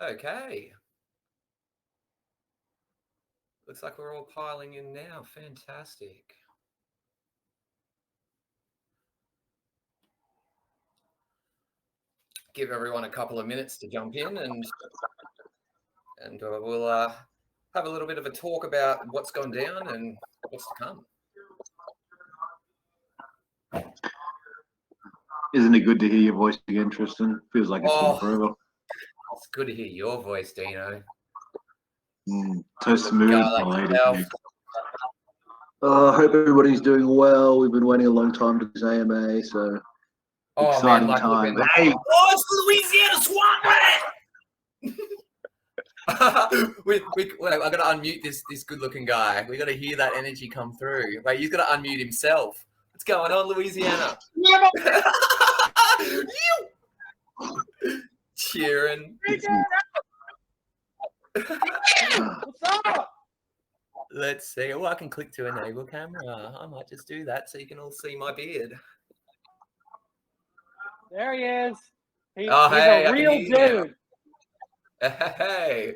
Okay. Looks like we're all piling in now. Fantastic. Give everyone a couple of minutes to jump in and we'll have a little bit of a talk about what's gone down and what's to come. Isn't it good to hear your voice again, Tristan? Feels like it's been forever. It's good to hear your voice, Dino. So smooth. I hope everybody's doing well. We've been waiting a long time to this AMA, so exciting time. Hey! Oh, it's Louisiana swamp rat! Wait, I gotta unmute this good-looking guy. We gotta hear that energy come through. Wait, he's gotta unmute himself. What's going on, Louisiana? Cheering. What's up? Let's see. Oh, I can click to enable camera. I might just do that so you can all see my beard. There he is. He's hey, a real dude. Hey.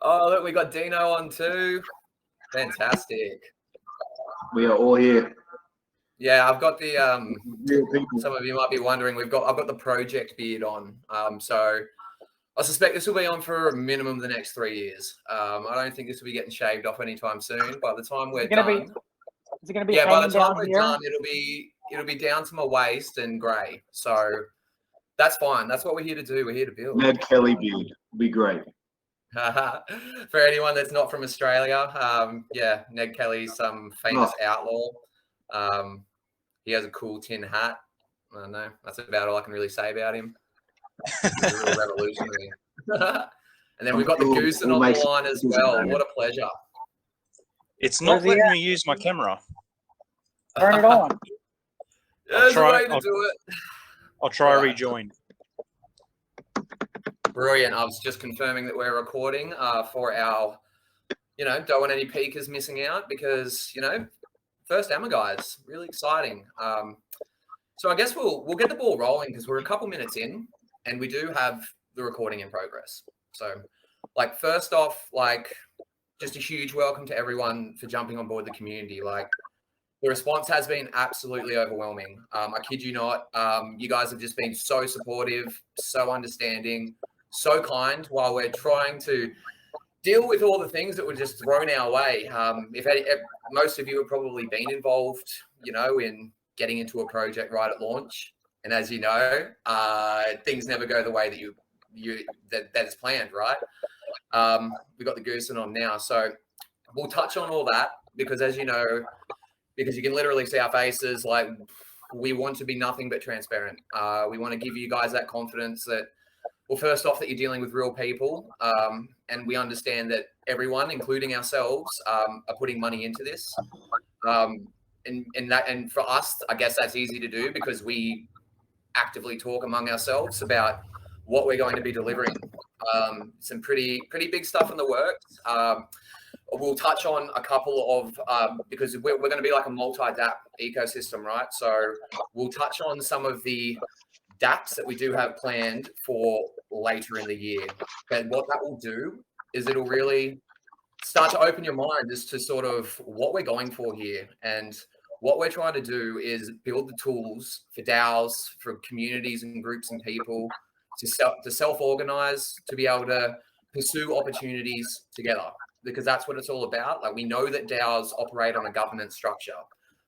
Oh, look, we got Dino on too. Fantastic. We are all here. Yeah, I've got the some of you might be wondering, I've got the project beard on. So I suspect this will be on for a minimum of the next 3 years. I don't think this will be getting shaved off anytime soon. By the time we're done, is it gonna be? Yeah, by the time we're done, it'll be down to my waist and grey. So that's fine. That's what we're here to do. We're here to build. Ned Kelly beard will be great. For anyone that's not from Australia, yeah, Ned Kelly's some famous outlaw. He has a cool tin hat. I don't know. That's about all I can really say about him. He's a real revolutionary. And then we've got the Goosen on the line as well. What a pleasure. It's not letting me use my camera. Turn it on. There's a way to do it. I'll try rejoin. Brilliant. I was just confirming that we're recording for our, don't want any peekers missing out because, first AMA guys, really exciting. So I guess we'll get the ball rolling because we're a couple minutes in and we do have the recording in progress. So first off, just a huge welcome to everyone for jumping on board the community. The response has been absolutely overwhelming. I kid you not. You guys have just been so supportive, so understanding, so kind while we're trying to deal with all the things that were just thrown our way. If most of you have probably been involved, in getting into a project right at launch. And as you know, things never go the way that is planned, right? We've got the Goosen on now. So we'll touch on all that because as you know, because you can literally see our faces, we want to be nothing but transparent. We want to give you guys that confidence that, well, first off, that you're dealing with real people. And we understand that everyone, including ourselves, are putting money into this. And for us, I guess that's easy to do because we actively talk among ourselves about what we're going to be delivering. Some pretty big stuff in the works. We'll touch on a couple of, because we're going to be like a multi-DApp ecosystem, right? So we'll touch on some of the DApps that we do have planned for later in the year. And what that will do is it'll really start to open your mind as to sort of what we're going for here. And what we're trying to do is build the tools for DAOs, for communities and groups and people to self-organize, to be able to pursue opportunities together, because that's what it's all about. We know that DAOs operate on a governance structure.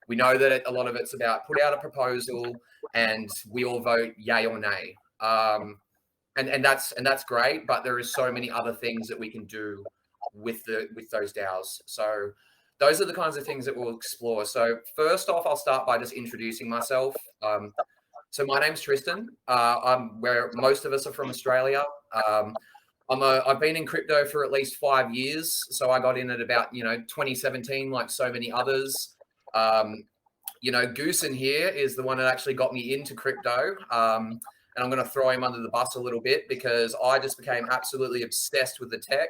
We know that a lot of it's about put out a proposal and we all vote yay or nay. And that's great, but there is so many other things that we can do with those DAOs. So those are the kinds of things that we'll explore. So first off, I'll start by just introducing myself. So my name's Tristan. I'm where most of us are from Australia. I've been in crypto for at least 5 years. So I got in at about 2017, like so many others. Goosen here is the one that actually got me into crypto. And I'm going to throw him under the bus a little bit because I just became absolutely obsessed with the tech.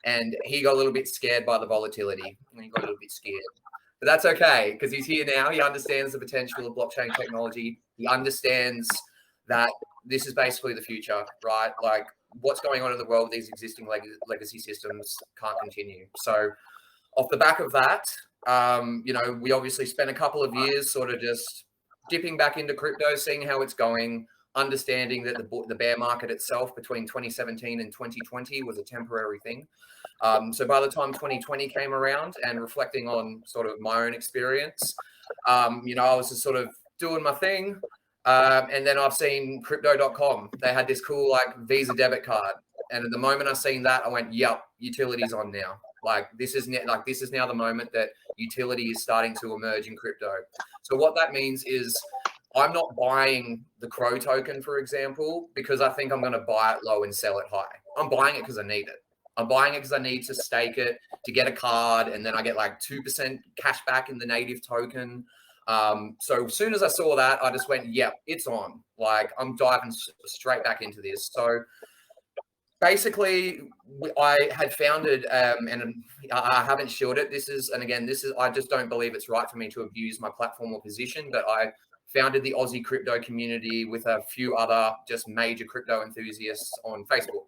And he got a little bit scared by the volatility. He got a little bit scared. But that's okay because he's here now. He understands the potential of blockchain technology. He understands that this is basically the future, right? what's going on in the world with these existing legacy systems can't continue. So off the back of that, we obviously spent a couple of years sort of just dipping back into crypto, seeing how it's going, understanding that the bear market itself between 2017 and 2020 was a temporary thing. So by the time 2020 came around and reflecting on sort of my own experience, I was just sort of doing my thing. And then I've seen crypto.com. They had this cool like Visa debit card. And at the moment I seen that, I went, yep, utility's on now. Like this is now the moment that utility is starting to emerge in crypto. So what that means is I'm not buying the Crow token, for example, because I think I'm going to buy it low and sell it high. I'm buying it because I need it. I'm buying it because I need to stake it to get a card, and then I get like 2% cash back in the native token. So as soon as I saw that, I just went, yep, it's on. Like I'm diving straight back into this. So basically, I had founded, and I haven't shared it. I just don't believe it's right for me to abuse my platform or position, but I founded the Aussie crypto community with a few other just major crypto enthusiasts on Facebook.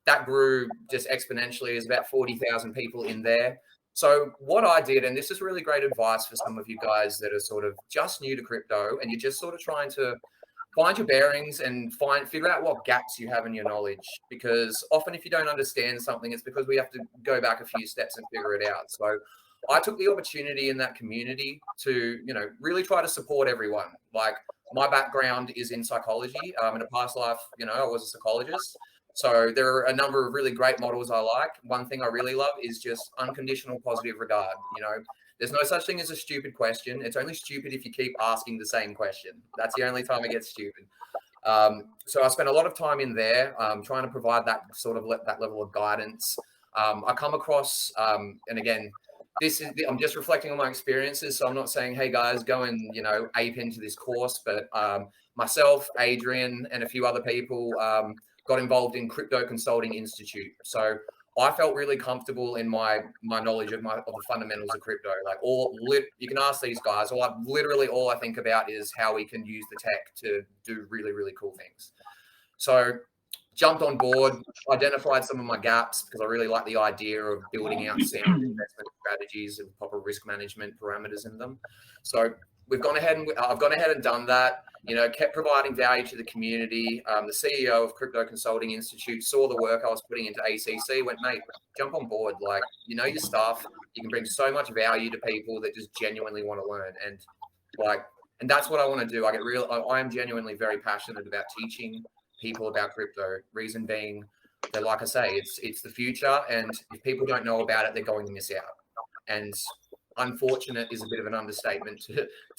That grew just exponentially. There's about 40,000 people in there. So what I did, and this is really great advice for some of you guys that are sort of just new to crypto and you're just sort of trying to find your bearings and figure out what gaps you have in your knowledge, because often if you don't understand something, it's because we have to go back a few steps and figure it out. So I took the opportunity in that community to, really try to support everyone. Like my background is in psychology. In a past life, I was a psychologist. So there are a number of really great models I like. One thing I really love is just unconditional positive regard. There's no such thing as a stupid question. It's only stupid if you keep asking the same question. That's the only time it gets stupid. So I spent a lot of time in there trying to provide that sort of that level of guidance. I come across, and again, I'm just reflecting on my experiences. So I'm not saying, hey guys, go and, ape into this course, but myself, Adrian, and a few other people got involved in Crypto Consulting Institute. So I felt really comfortable in my knowledge of the fundamentals of crypto. Like you can ask these guys, all I think about is how we can use the tech to do really, really cool things. So jumped on board, identified some of my gaps because I really like the idea of building out sound investment strategies and proper risk management parameters in them. So I've gone ahead and done that. Kept providing value to the community. The CEO of Crypto Consulting Institute saw the work I was putting into ACC, went, mate, jump on board. Like, your stuff. You can bring so much value to people that just genuinely want to learn. And that's what I want to do. I am genuinely very passionate about teaching people about crypto. Reason being that, like I say, it's the future. And if people don't know about it, they're going to miss out. And unfortunate is a bit of an understatement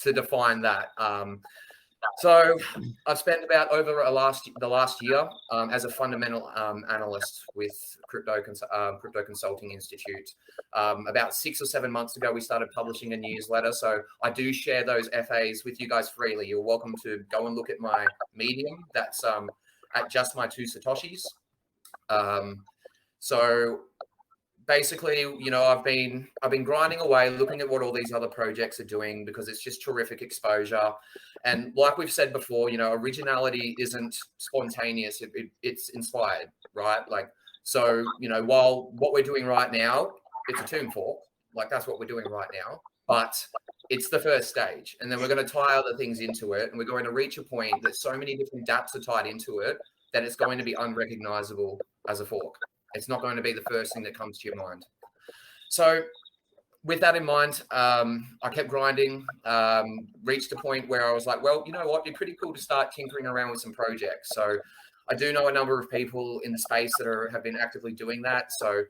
to define that. So I've spent about over the last year as a fundamental analyst with Crypto Consulting Institute. About 6 or 7 months ago, we started publishing a newsletter. So I do share those FAs with you guys freely. You're welcome to go and look at my Medium. That's at just my 2 Satoshis. So basically, I've been grinding away, looking at what all these other projects are doing because it's just terrific exposure. And like we've said before, originality isn't spontaneous; it's inspired, right? Like, so while what we're doing right now, it's a tomb fork. Like that's what we're doing right now, but it's the first stage, and then we're going to tie other things into it, and we're going to reach a point that so many different dApps are tied into it that it's going to be unrecognizable as a fork. It's not going to be the first thing that comes to your mind. So with that in mind, I kept grinding, reached a point where I was like, well, you know what? It'd be pretty cool to start tinkering around with some projects. So I do know a number of people in the space that have been actively doing that. So,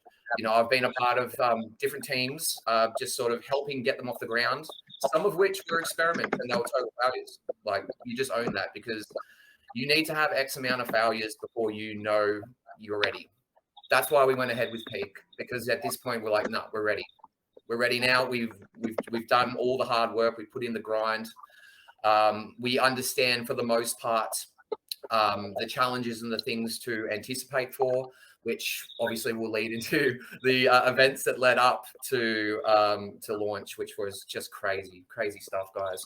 I've been a part of different teams, just sort of helping get them off the ground, some of which were experiments and they were total failures. Like you just own that because you need to have X amount of failures before you're ready. That's why we went ahead with Peak, because at this point we're like, no, we're ready. We're ready now. We've done all the hard work. We've put in the grind. We understand for the most part the challenges and the things to anticipate for, which obviously will lead into the events that led up to launch, which was just crazy stuff, guys.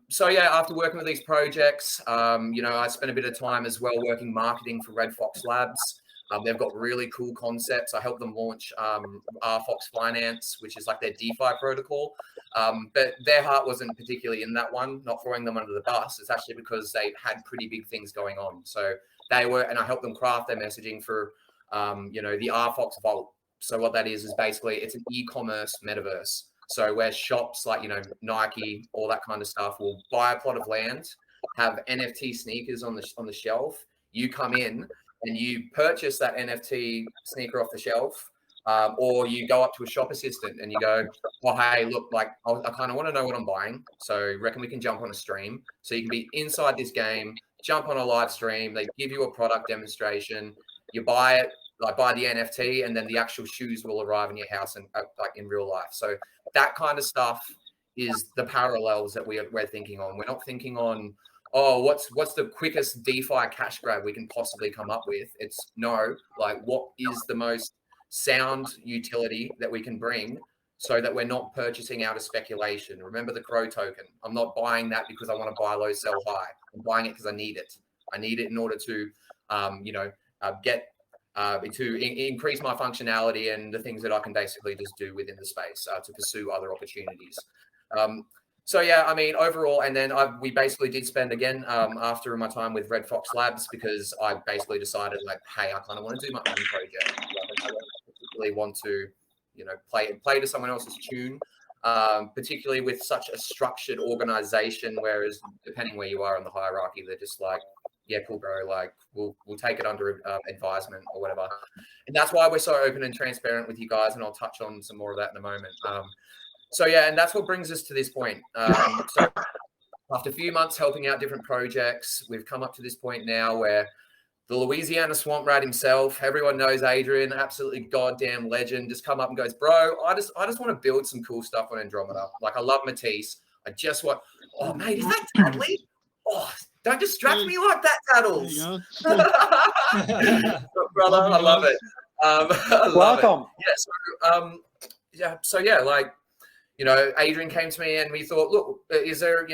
So yeah, after working with these projects, I spent a bit of time as well working marketing for Red Fox Labs. They've got really cool concepts. I helped them launch RFox Finance, which is like their DeFi protocol. But their heart wasn't particularly in that one, not throwing them under the bus. It's actually because they had pretty big things going on. So and I helped them craft their messaging for, the RFox Vault. So what that is basically it's an e-commerce metaverse. So where shops like, Nike, all that kind of stuff will buy a plot of land, have NFT sneakers on the shelf. You come in and you purchase that NFT sneaker off the shelf, or you go up to a shop assistant and you go, "Oh, hey, look, like I kind of want to know what I'm buying. So reckon we can jump on a stream." So you can be inside this game, jump on a live stream. They give you a product demonstration. You buy it, like buy the NFT, and then the actual shoes will arrive in your house and like in real life. So that kind of stuff is the parallels that we're thinking on. We're not thinking on, oh, what's the quickest DeFi cash grab we can possibly come up with? It's no, like what is the most sound utility that we can bring so that we're not purchasing out of speculation. Remember the Crow token. I'm not buying that because I want to buy low, sell high. I'm buying it because I need it. I need it in order to, increase my functionality and the things that I can basically just do within the space to pursue other opportunities. So yeah, I mean, overall, and then we basically did spend again after my time with Red Fox Labs, because I basically decided like, hey, I kind of want to do my own project. Like, I don't particularly want to, play to someone else's tune, particularly with such a structured organization. Whereas depending where you are in the hierarchy, they're just like, yeah, cool, bro. Like we'll take it under advisement or whatever. And that's why we're so open and transparent with you guys. And I'll touch on some more of that in a moment. So yeah, and that's what brings us to this point. So after a few months helping out different projects, we've come up to this point now where the Louisiana Swamp Rat himself, everyone knows Adrian, absolutely goddamn legend, just come up and goes, bro, I just want to build some cool stuff on Andromeda. Like I love Matisse. I just want, oh mate, is that Tadley? Oh, don't distract me like that, Taddles. Brother, I love it. Welcome. Adrian came to me and we thought, look, is there,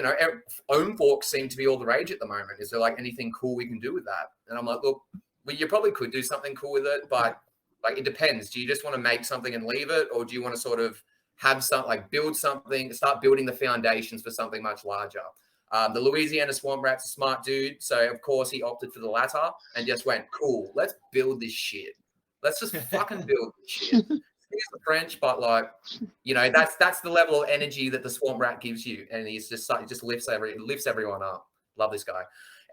own forks seem to be all the rage at the moment. Is there like anything cool we can do with that? And I'm like, look, you probably could do something cool with it, but like, it depends. Do you just want to make something and leave it? Or do you want to sort of have something like build something, start building the foundations for something much larger? The Louisiana Swamp Rat's a smart dude. So of course he opted for the latter and just went, cool, let's build this shit. Let's just fucking build this shit. He's the French, but like, that's the level of energy that the Swamp Rat gives you. And he's just lifts everyone up. Love this guy.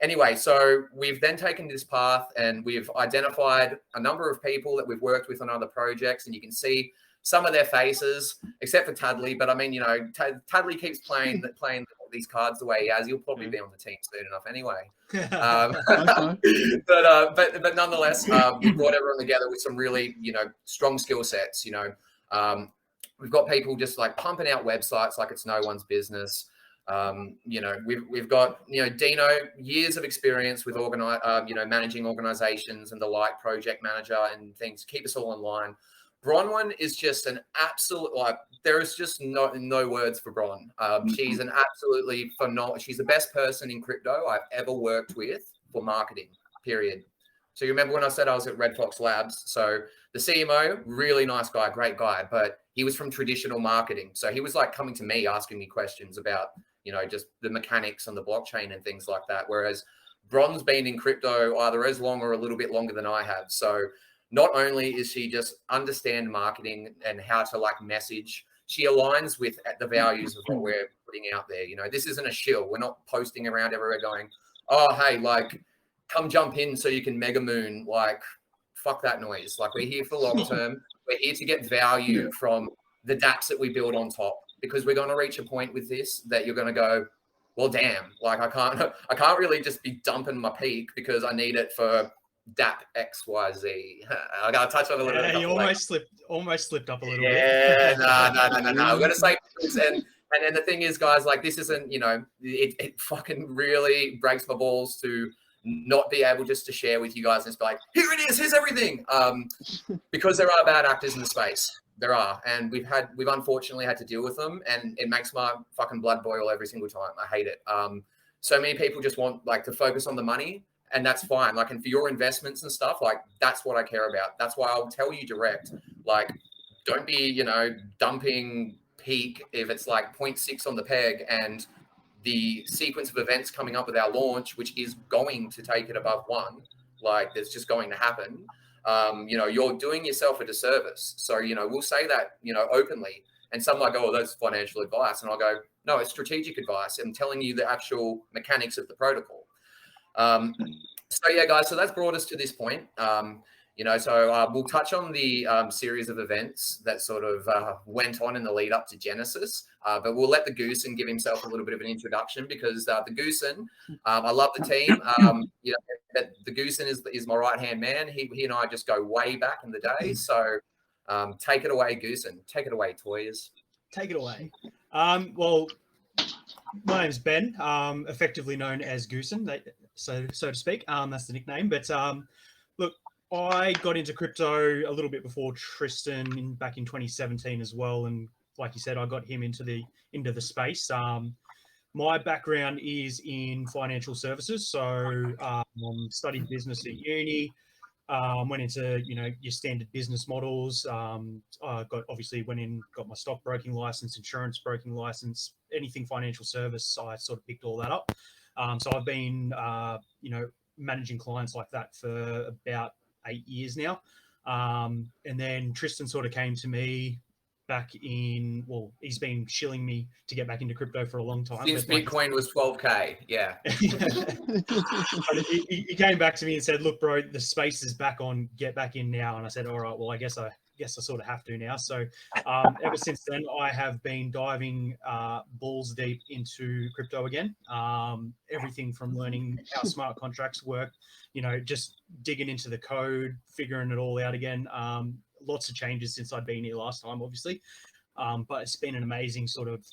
Anyway, so we've then taken this path and we've identified a number of people that we've worked with on other projects, and you can see some of their faces, except for Tadley. But I mean, Tadley keeps playing these cards the way he has. He'll probably be on the team soon enough anyway. But nonetheless, we brought everyone together with some really, strong skill sets. We've got people just like pumping out websites like it's no one's business. We've got, Dino, years of experience with managing organizations and the like, project manager and things, keep us all in line. Bronwyn is just an absolute, like, there is just no words for Bron. She's an absolutely phenomenal, she's the best person in crypto I've ever worked with for marketing, period. So you remember when I said I was at Red Fox Labs? So the CMO, really nice guy, great guy, but he was from traditional marketing. So he was like coming to me, asking me questions about, just the mechanics on the blockchain and things like that. Whereas Bron's been in crypto either as long or a little bit longer than I have. So not only is she just understand marketing and how to like message, she aligns with the values of what we're putting out there. This isn't a shill. We're not posting around everywhere going, oh, hey, like, come jump in so you can mega moon. Like, fuck that noise. Like, we're here for long term. We're here to get value from the dApps that we build on top, because we're going to reach a point with this that you're going to go, well, damn, like I can't really just be dumping my peak because I need it for dApp XYZ. I got to touch on a little bit. You almost slipped up a little bit. Yeah, no. We're going to say, and then the thing is, guys, like this isn't, it fucking really breaks my balls to not be able just to share with you guys and just be like, here it is, here's everything. Because there are bad actors in the space. there are, and we've unfortunately had to deal with them, and it makes my fucking blood boil every single time. I hate it. So many people just want like to focus on the money, and that's fine. Like, and for your investments and stuff, like that's what I care about. That's why I'll tell you direct, like, don't be, dumping peak if it's like 0.6 on the peg and the sequence of events coming up with our launch, which is going to take it above 1, like that's just going to happen. You're doing yourself a disservice. So, we'll say that, openly, and some like, oh, that's financial advice. And I'll go, no, it's strategic advice. I'm telling you the actual mechanics of the protocol. So yeah, guys, so that's brought us to this point. So we'll touch on the series of events that sort of went on in the lead up to Genesis, but we'll let the Goosen give himself a little bit of an introduction, because the Goosen, I love the team. The Goosen is my right-hand man. He and I just go way back in the day. So take it away, Goosen. Take it away, Toyers. Take it away. Well, my name's Ben, effectively known as Goosen, so to speak. That's the nickname. But look, I got into crypto a little bit before Tristan back in 2017 as well, and like you said, I got him into the space. My background is in financial services, so studied business at uni. Went into your standard business models. I got my stockbroking license, insurance broking license, anything financial service. I sort of picked all that up. So I've been managing clients like that for about 8 years now. And then Tristan sort of came to me back in, he's been shilling me to get back into crypto for a long time. Since Bitcoin was 12K, yeah. he came back to me and said, look, bro, the space is back on, get back in now. And I said, all right, well, I guess I sort of have to now. So ever since then, I have been diving balls deep into crypto again. Everything from learning how smart contracts work, just digging into the code, figuring it all out again. Lots of changes since I'd been here last time, obviously. But it's been an amazing sort of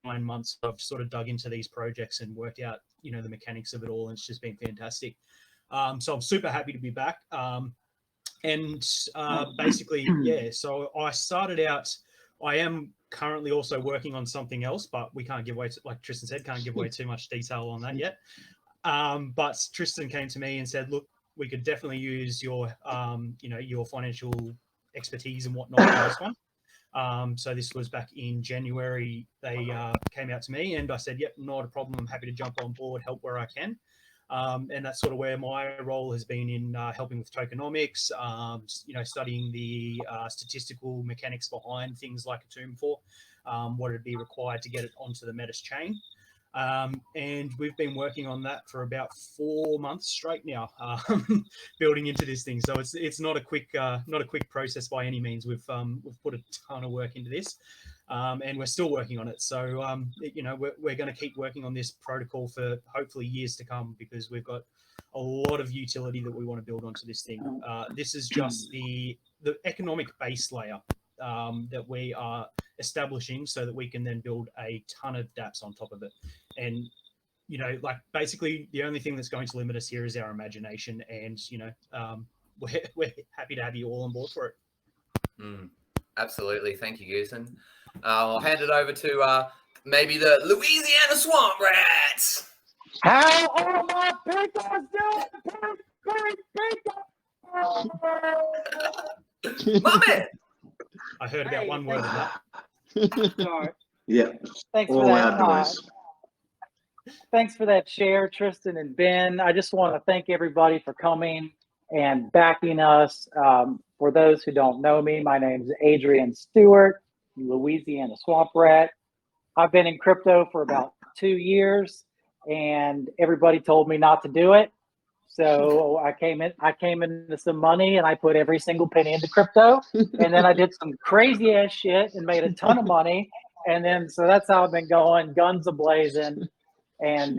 8-9 months. I've sort of dug into these projects and worked out, the mechanics of it all. And it's just been fantastic. So I'm super happy to be back. Basically, yeah, so I started out, I am currently also working on something else, but we can't give away, like Tristan said, can't give away too much detail on that yet. But Tristan came to me and said, look, we could definitely use your, your financial expertise and whatnot for this one. So this was back in January. They came out to me and I said, yep, not a problem. I'm happy to jump on board, help where I can. And that's sort of where my role has been in helping with tokenomics, studying the statistical mechanics behind things like Atom4, what would be required to get it onto the Metis chain. And we've been working on that for about 4 months straight now, building into this thing. So it's not a quick process by any means. We've put a ton of work into this, and we're still working on it. So we're going to keep working on this protocol for hopefully years to come, because we've got a lot of utility that we want to build onto this thing. This is just the economic base layer that we are establishing, so that we can then build a ton of dApps on top of it. And basically the only thing that's going to limit us here is our imagination, and we're happy to have you all on board for it. Absolutely. Thank you, Goosen. I'll hand it over to maybe the Louisiana Swamp Rats. How are my pickles doing? My man. I heard about one word of that. Sorry. Yeah. Thanks All for that. outdoors. Thanks for that share, Tristan and Ben. I just want to thank everybody for coming and backing us. For those who don't know me, my name is Adrian Stewart, Louisiana Swamp Rat. I've been in crypto for about 2 years, and everybody told me not to do it. So I came into some money, and I put every single penny into crypto, and then I did some crazy ass shit and made a ton of money. And then, so that's how I've been going, guns a-blazing. And,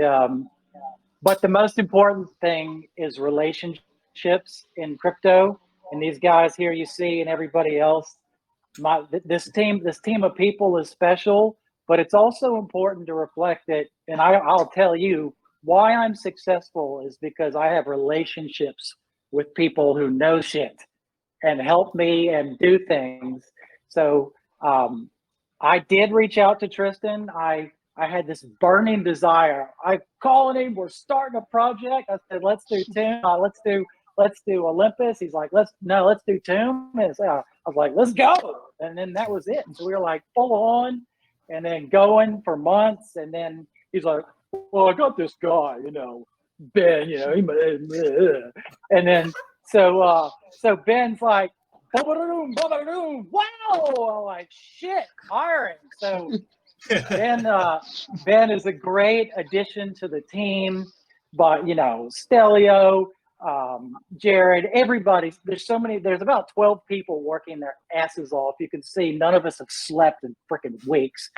but the most important thing is relationships in crypto. And these guys here you see, and everybody else, this team of people is special, but it's also important to reflect that. And I'll tell you why I'm successful is because I have relationships with people who know shit and help me and do things. So I did reach out to Tristan. I had this burning desire. I called him. We're starting a project. I said, let's do Tomb. Let's do Olympus. He's like, let's do Tomb. And I was like, let's go. And then that was it. And so we were like full on, and then going for months. And then he's like, well, I got this guy, Ben, and then so Ben's like, wow. I'm like, shit, hiring. So Ben is a great addition to the team, but Stelio, Jared, everybody, there's about 12 people working their asses off. You can see none of us have slept in freaking weeks,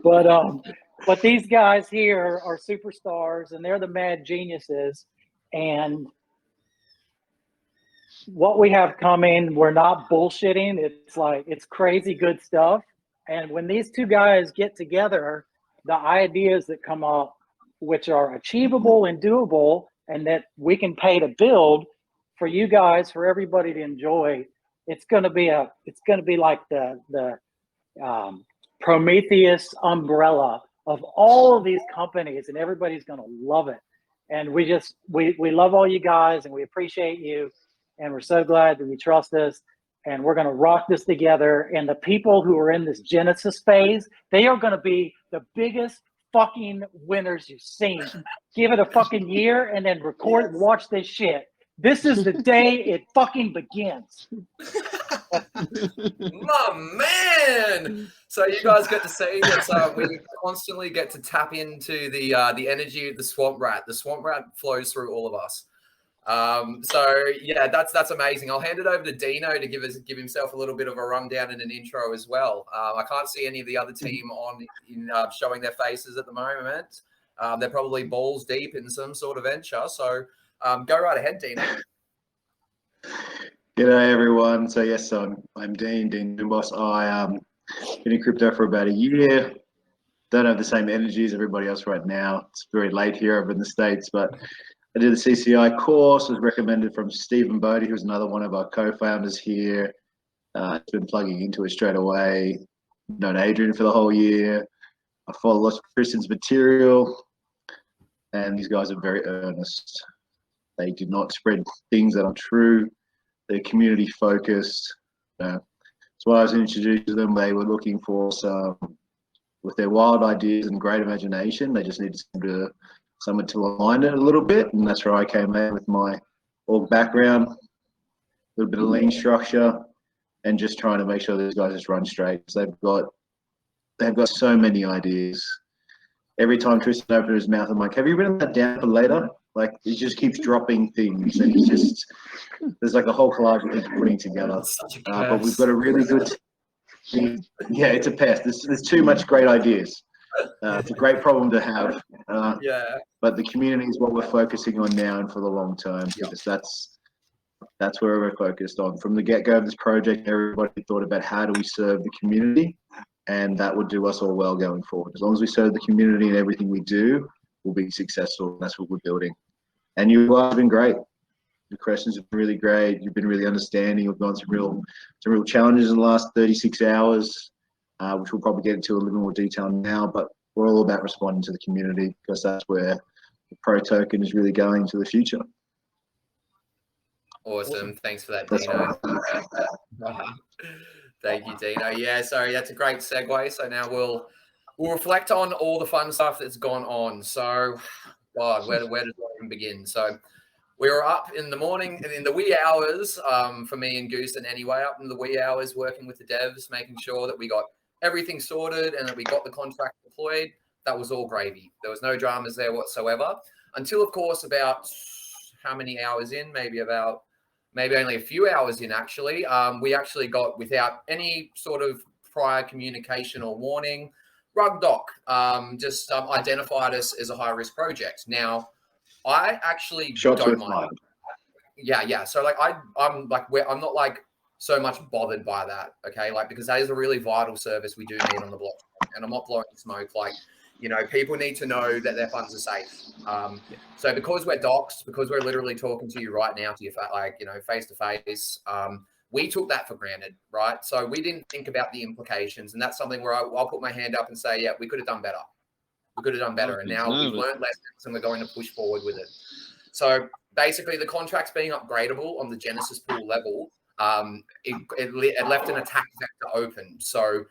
but these guys here are superstars, and they're the mad geniuses. And what we have coming, we're not bullshitting. It's crazy good stuff. And when these two guys get together, the ideas that come up, which are achievable and doable, and that we can pay to build for you guys, for everybody to enjoy, it's going to be like the Prometheus umbrella of all of these companies, and everybody's going to love it. And we love all you guys, and we appreciate you, and we're so glad that you trust us, and we're going to rock this together. And the people who are in this Genesis phase, they are going to be the biggest fucking winners you've seen. Give it a fucking year and then record and watch this shit. This is the day it fucking begins. My man. So you guys get to see that we constantly get to tap into the energy of the Swamp Rat. The Swamp Rat flows through all of us. So yeah, that's amazing. I'll hand it over to Dino to give himself a little bit of a rundown and an intro as well. I can't see any of the other team showing their faces at the moment. They're probably balls deep in some sort of venture. So go right ahead, Dino. G'day everyone. So yes, I'm Dean Dumbos. I been in crypto for about a year. Don't have the same energy as everybody else right now. It's very late here over in the States, but I did the CCI course. Was recommended from Stephen Bodie, who's another one of our co-founders here. It's been plugging into it straight away. Known Adrian for the whole year. I follow lots of Tristan's material, and these guys are very earnest. They do not spread things that aren't true. They're community focused. So when I was introduced to them, they were looking for with their wild ideas and great imagination, they just needed someone to align it a little bit. And that's where I came in with my org background, a little bit of lean structure, and just trying to make sure these guys just run straight. So they've got so many ideas. Every time Tristan opened his mouth, I'm like, have you written that down for later? Like, he just keeps dropping things, and there's like a whole collage of things putting together. But we've got a really good team. Yeah, it's a pest. There's too much great ideas. It's a great problem to have. But the community is what we're focusing on now and for the long term, because that's where we're focused on. From the get-go of this project, everybody thought about how do we serve the community, and that would do us all well going forward. As long as we serve the community and everything we do, we'll be successful. That's what we're building. And you guys have been great. The questions have been really great. You've been really understanding. We've gone through some real challenges in the last 36 hours, which we'll probably get into a little more detail now, but we're all about responding to the community, because that's where the Pro Token is really going into the future. Awesome. Thanks for that, Dino. Thank you, Dino. Yeah, sorry, that's a great segue. So now we'll reflect on all the fun stuff that's gone on. So, God, where does it even begin? So we were up in the morning and in the wee hours, for me and Goose, and anyway, up in the wee hours working with the devs, making sure that we got everything sorted and that we got the contract deployed. That was all gravy. There was no dramas there whatsoever until, of course, about how many hours in? Maybe only a few hours in, actually. We actually got, without any sort of prior communication or warning, RugDoc just identified us as a high-risk project. Now, I actually don't mind. Yeah. So like I'm not like so much bothered by that, okay? Like, because that is a really vital service we do need on the blockchain, and I'm not blowing smoke. Like, people need to know that their funds are safe. So because we're doxed, because we're literally talking to you right now, to your face to face, we took that for granted, right? So we didn't think about the implications. And that's something where I'll put my hand up and say, yeah, we could have done better. We could have done better. And now we've learned lessons and we're going to push forward with it. So basically the contracts being upgradable on the Genesis pool level, it left an attack vector open. So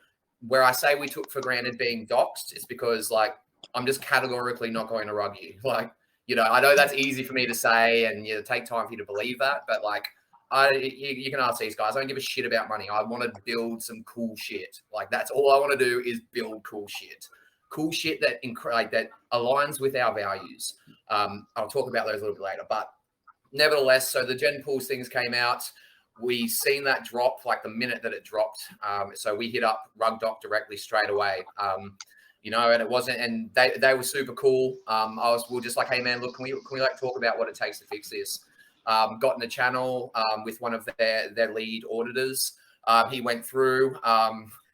where I say we took for granted being doxed, it's because like, I'm just categorically not going to rug you. Like, you know, I know that's easy for me to say and take time for you to believe that, but like, you can ask these guys. I don't give a shit about money. I want to build some cool shit. Like that's all I want to do is build cool shit that that aligns with our values. I'll talk about those a little bit later, but nevertheless, so the Gen Pools things came out. We seen that drop like the minute that it dropped. So we hit up RugDoc directly straight away. You know, and it wasn't, and they were super cool. We were just like, hey man, look, can we like talk about what it takes to fix this? Got in a channel with one of their lead auditors. He went through.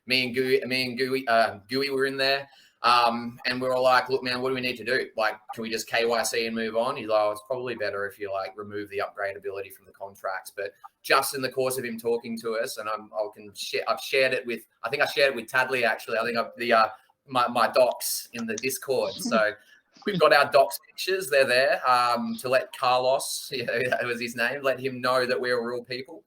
Me and Gooey were in there, and we were all like, "Look, man, what do we need to do? Like, can we just KYC and move on?" He's like, "Oh, it's probably better if you like remove the upgradability from the contracts." But just in the course of him talking to us, and I've shared it with. I think I shared it with Tadley actually. I think my docs in the Discord. So. We've got our docs pictures. They're there to let Carlos, that was his name, let him know that we're real people.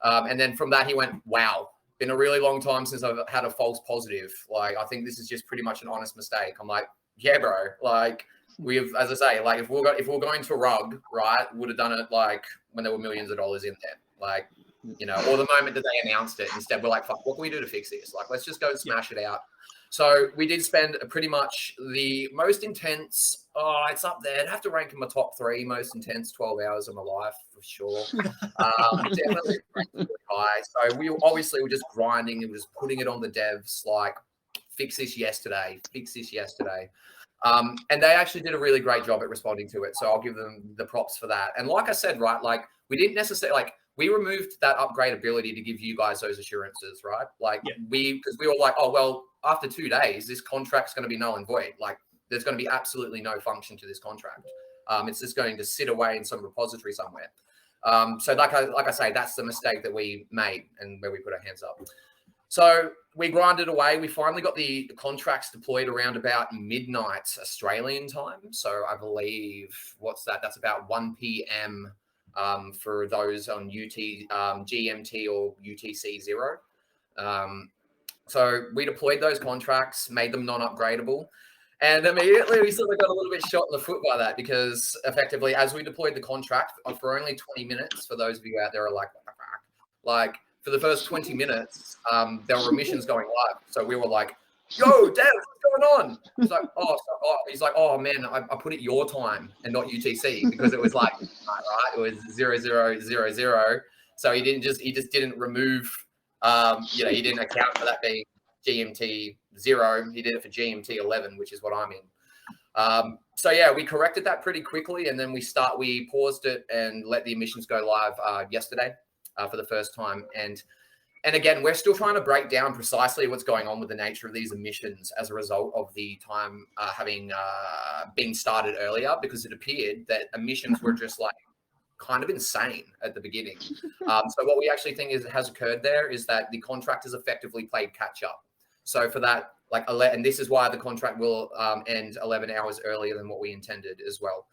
And then from that, he went, wow, been a really long time since I've had a false positive. Like, I think this is just pretty much an honest mistake. I'm like, yeah, bro. Like, we've, as I say, like if we're going to rug, right, would have done it like when there were millions of dollars in there. Like, you know, or the moment that they announced it. Instead, we're like, fuck, what can we do to fix this? Like, let's just go and smash it out. So we did spend pretty much the most intense, it's up there. I'd have to rank in my top 3 most intense 12 hours of my life for sure. Definitely really high. So we obviously were just grinding and just putting it on the devs, like fix this yesterday. And they actually did a really great job at responding to it. So I'll give them the props for that. And like I said, right, like we didn't necessarily we removed that upgradability to give you guys those assurances, right? Like because we were like, oh, well, after 2 days, this contract's going to be null and void. Like there's going to be absolutely no function to this contract. It's just going to sit away in some repository somewhere. So like I say, that's the mistake that we made and where we put our hands up. So we grinded away. We finally got the contracts deployed around about midnight Australian time. So I believe, what's that? That's about 1 p.m. For those on GMT or UTC 0. So we deployed those contracts, made them non-upgradable. And immediately we sort of got a little bit shot in the foot by that because effectively as we deployed the contract for only 20 minutes, for those of you out there are like, what the fuck? Like for the first 20 minutes, there were emissions going live. So we were like, yo, Dev, what's going on? He's like, oh man, I put it your time and not UTC because it was like, right, it was 0000. So he just didn't remove, he didn't account for that being GMT 0. He did it for GMT 11, which is what I'm in. So yeah, we corrected that pretty quickly, and then we paused it and let the emissions go live yesterday for the first time. And again, we're still trying to break down precisely what's going on with the nature of these emissions as a result of the time having been started earlier, because it appeared that emissions were just like kind of insane at the beginning. So what we actually think has occurred there is that the contractors effectively played catch up. So for that, and this is why the contract will end 11 hours earlier than what we intended as well.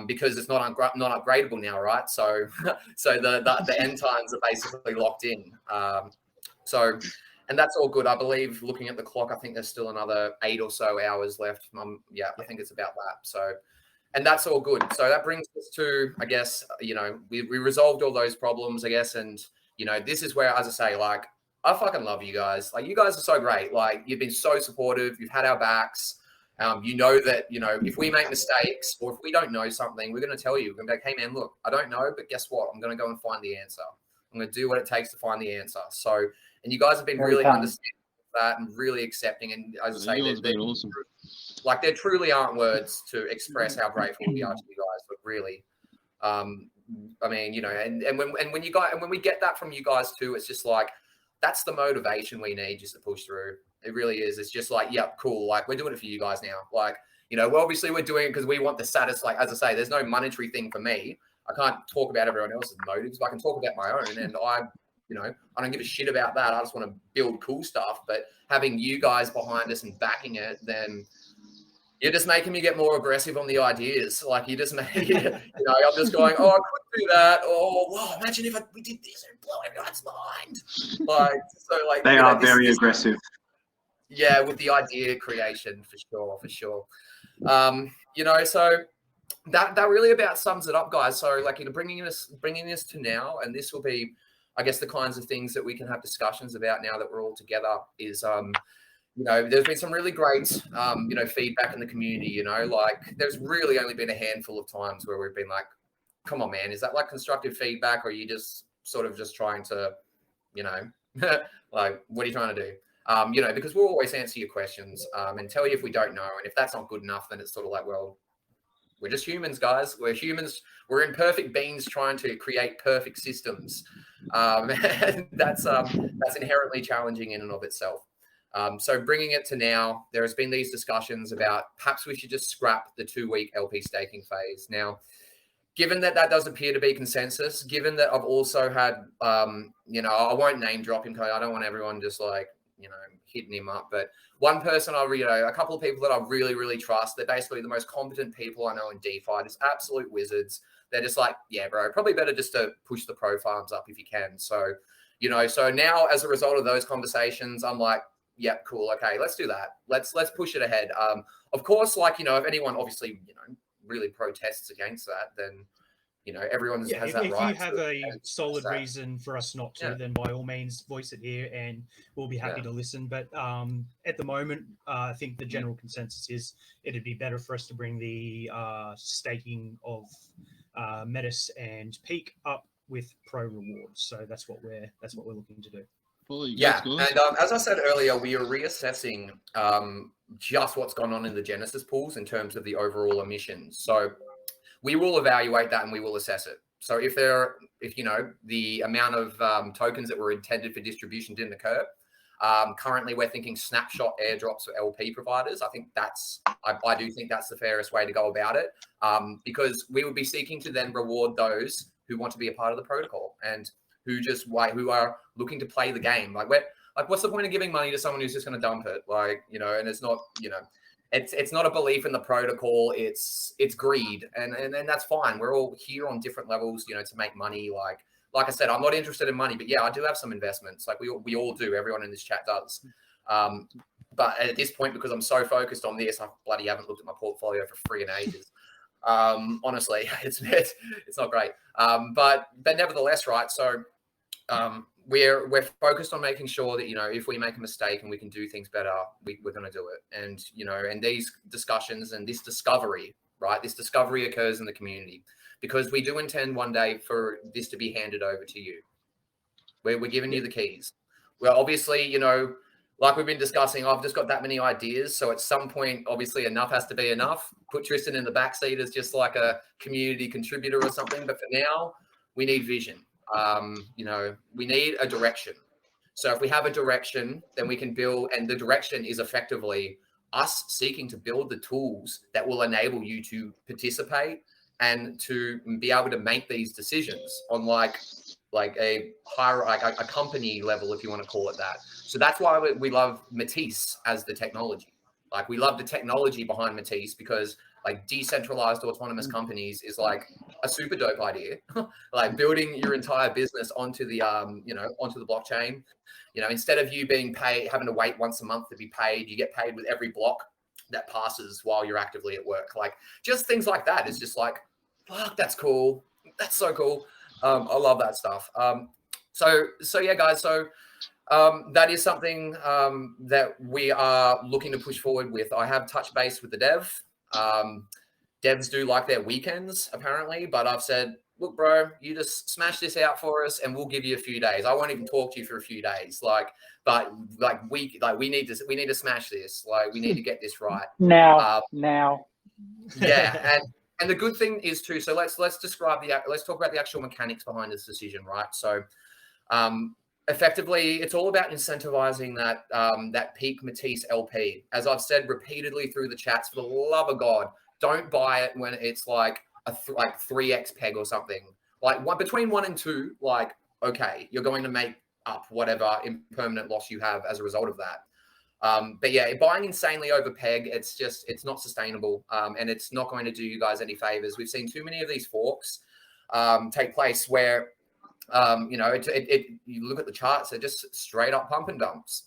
Because it's not upgradable now, right? So the end times are basically locked in. And that's all good. I believe looking at the clock, I think there's still another 8 or so hours left. I think it's about that. So, and that's all good. So that brings us to, I guess, we resolved all those problems, I guess. And, this is where, as I say, like, I fucking love you guys. Like, you guys are so great. Like, you've been so supportive. You've had our backs. You know that, if we make mistakes or if we don't know something, we're going to tell you. We're going to be like, hey, man, look, I don't know, but guess what? I'm going to go and find the answer. I'm going to do what it takes to find the answer. So, and you guys have been really understanding that and really accepting. And as I say, they're awesome. Like, there truly aren't words to express how grateful we are to you guys, but really, I mean, and when we get that from you guys too, it's just like, that's the motivation we need just to push through. It really is. It's just like, yeah, cool. Like, we're doing it for you guys now. Like, obviously we're doing it because we want the status. Like, as I say, there's no monetary thing for me. I can't talk about everyone else's motives, but I can talk about my own. And I don't give a shit about that. I just want to build cool stuff. But having you guys behind us and backing it, then you're just making me get more aggressive on the ideas. Like you just make, I'm just going, oh, I could do that. Oh, wow, imagine if we did this and blow everyone's mind. Like, so like They are very aggressive. Yeah, with the idea creation for sure. So that really about sums it up, guys. So like, bringing this to now, and this will be, I guess, the kinds of things that we can have discussions about now that we're all together is, there's been some really great, feedback in the community, like there's really only been a handful of times where we've been like, come on, man, is that like constructive feedback? Or are you just sort of just trying to, like, what are you trying to do? Because we'll always answer your questions and tell you if we don't know. And if that's not good enough, then it's sort of like, well, we're just humans, guys. We're humans. We're imperfect beings trying to create perfect systems. And that's inherently challenging in and of itself. So bringing it to now, there has been these discussions about perhaps we should just scrap the 2-week LP staking phase. Now, given that does appear to be consensus, given that I've also had, I won't name drop him because I don't want everyone just like, hitting him up. But one person a couple of people that I really, really trust, they're basically the most competent people I know in DeFi, just absolute wizards. They're just like, yeah, bro, probably better just to push the pro farms up if you can. So, so now as a result of those conversations, I'm like, yeah, cool. Okay, let's do that. Let's push it ahead. Of course, like, if anyone obviously, really protests against that, then, everyone has that right. If you have a solid reason for us not to, then by all means voice it here and we'll be happy to listen. But at the moment, I think the general consensus is it'd be better for us to bring the staking of Metis and Peak up with pro rewards. So that's what we're looking to do. Yeah, and as I said earlier, we are reassessing just what's gone on in the Genesis pools in terms of the overall emissions. So we will evaluate that and we will assess it. So if the amount of tokens that were intended for distribution didn't occur, currently we're thinking snapshot airdrops for LP providers. I do think that's the fairest way to go about it, because we would be seeking to then reward those who want to be a part of the protocol and who are looking to play the game. Like what's the point of giving money to someone who's just going to dump it? Like, and it's not, it's not a belief in the protocol. It's greed. And that's fine. We're all here on different levels, to make money. Like I said, I'm not interested in money, but yeah, I do have some investments. Like we all do. Everyone in this chat does. But at this point, because I'm so focused on this, I bloody haven't looked at my portfolio for free in ages. Honestly, it's not great. But nevertheless, right. So, we're focused on making sure that, if we make a mistake and we can do things better, we're going to do it. And, and these discussions and this discovery, right? This discovery occurs in the community because we do intend one day for this to be handed over to you. We're giving you the keys. Well, obviously, like we've been discussing, I've just got that many ideas. So at some point, obviously enough has to be enough. Put Tristan in the backseat as just like a community contributor or something. But for now, we need vision. We need a direction. So if we have a direction, then we can build, and the direction is effectively us seeking to build the tools that will enable you to participate and to be able to make these decisions on like a higher, like a company level, if you want to call it that. So that's why we love Matisse as the technology. Like we love the technology behind Matisse because like decentralized autonomous companies is like a super dope idea. Like building your entire business onto the onto the blockchain. Instead of you being paid, having to wait once a month to be paid, you get paid with every block that passes while you're actively at work. Like just things like that is just like, fuck, that's cool. That's so cool. I love that stuff. So yeah, guys. So that is something that we are looking to push forward with. I have touched base with the dev. Devs do like their weekends apparently, but I've said, look, bro, you just smash this out for us and we'll give you a few days. I won't even talk to you for a few days. We need to smash this. Like we need to get this right. Now. Yeah. And the good thing is too, so let's talk about the actual mechanics behind this decision, right? So effectively, it's all about incentivizing that Peak Matisse LP. As I've said repeatedly through the chats, for the love of God, don't buy it when it's like like 3x peg or something, like between 1 and 2, like, okay, you're going to make up whatever impermanent loss you have as a result of that. But yeah, buying insanely over peg, it's not sustainable, and it's not going to do you guys any favors. We've seen too many of these forks take place where, you look at the charts, they're just straight up pump and dumps.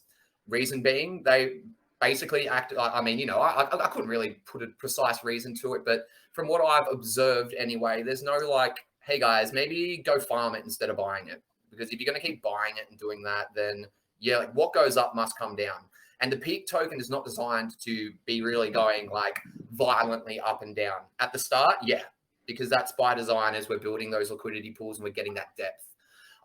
Reason being, they basically act. I couldn't really put a precise reason to it, but from what I've observed anyway, there's no like, hey guys, maybe go farm it instead of buying it. Because if you're going to keep buying it and doing that, then yeah, like what goes up must come down. And the peak token is not designed to be really going like violently up and down at the start. Yeah, because that's by design as we're building those liquidity pools and we're getting that depth.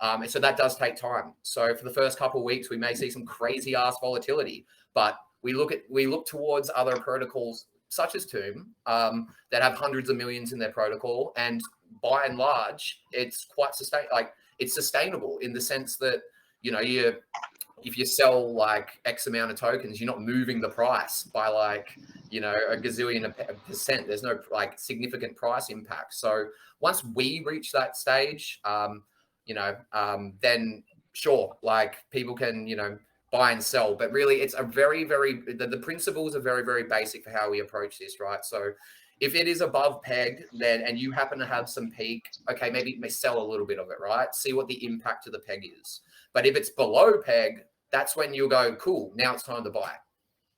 And so that does take time. So for the first couple of weeks, we may see some crazy ass volatility, but we look towards other protocols such as Tomb that have hundreds of millions in their protocol, and by and large, it's quite sustainable in the sense that, you know, if you sell like X amount of tokens, you're not moving the price by like, you know, a gazillion percent. There's no like significant price impact. So once we reach that stage, then sure, like people can, you know, buy and sell, but really it's a very, very, the principles are very, very basic for how we approach this, right? So if it is above peg, then, and you happen to have some peak, okay, maybe you may sell a little bit of it, right? See what the impact of the peg is. But if it's below peg, that's when you'll go, cool, now it's time to buy.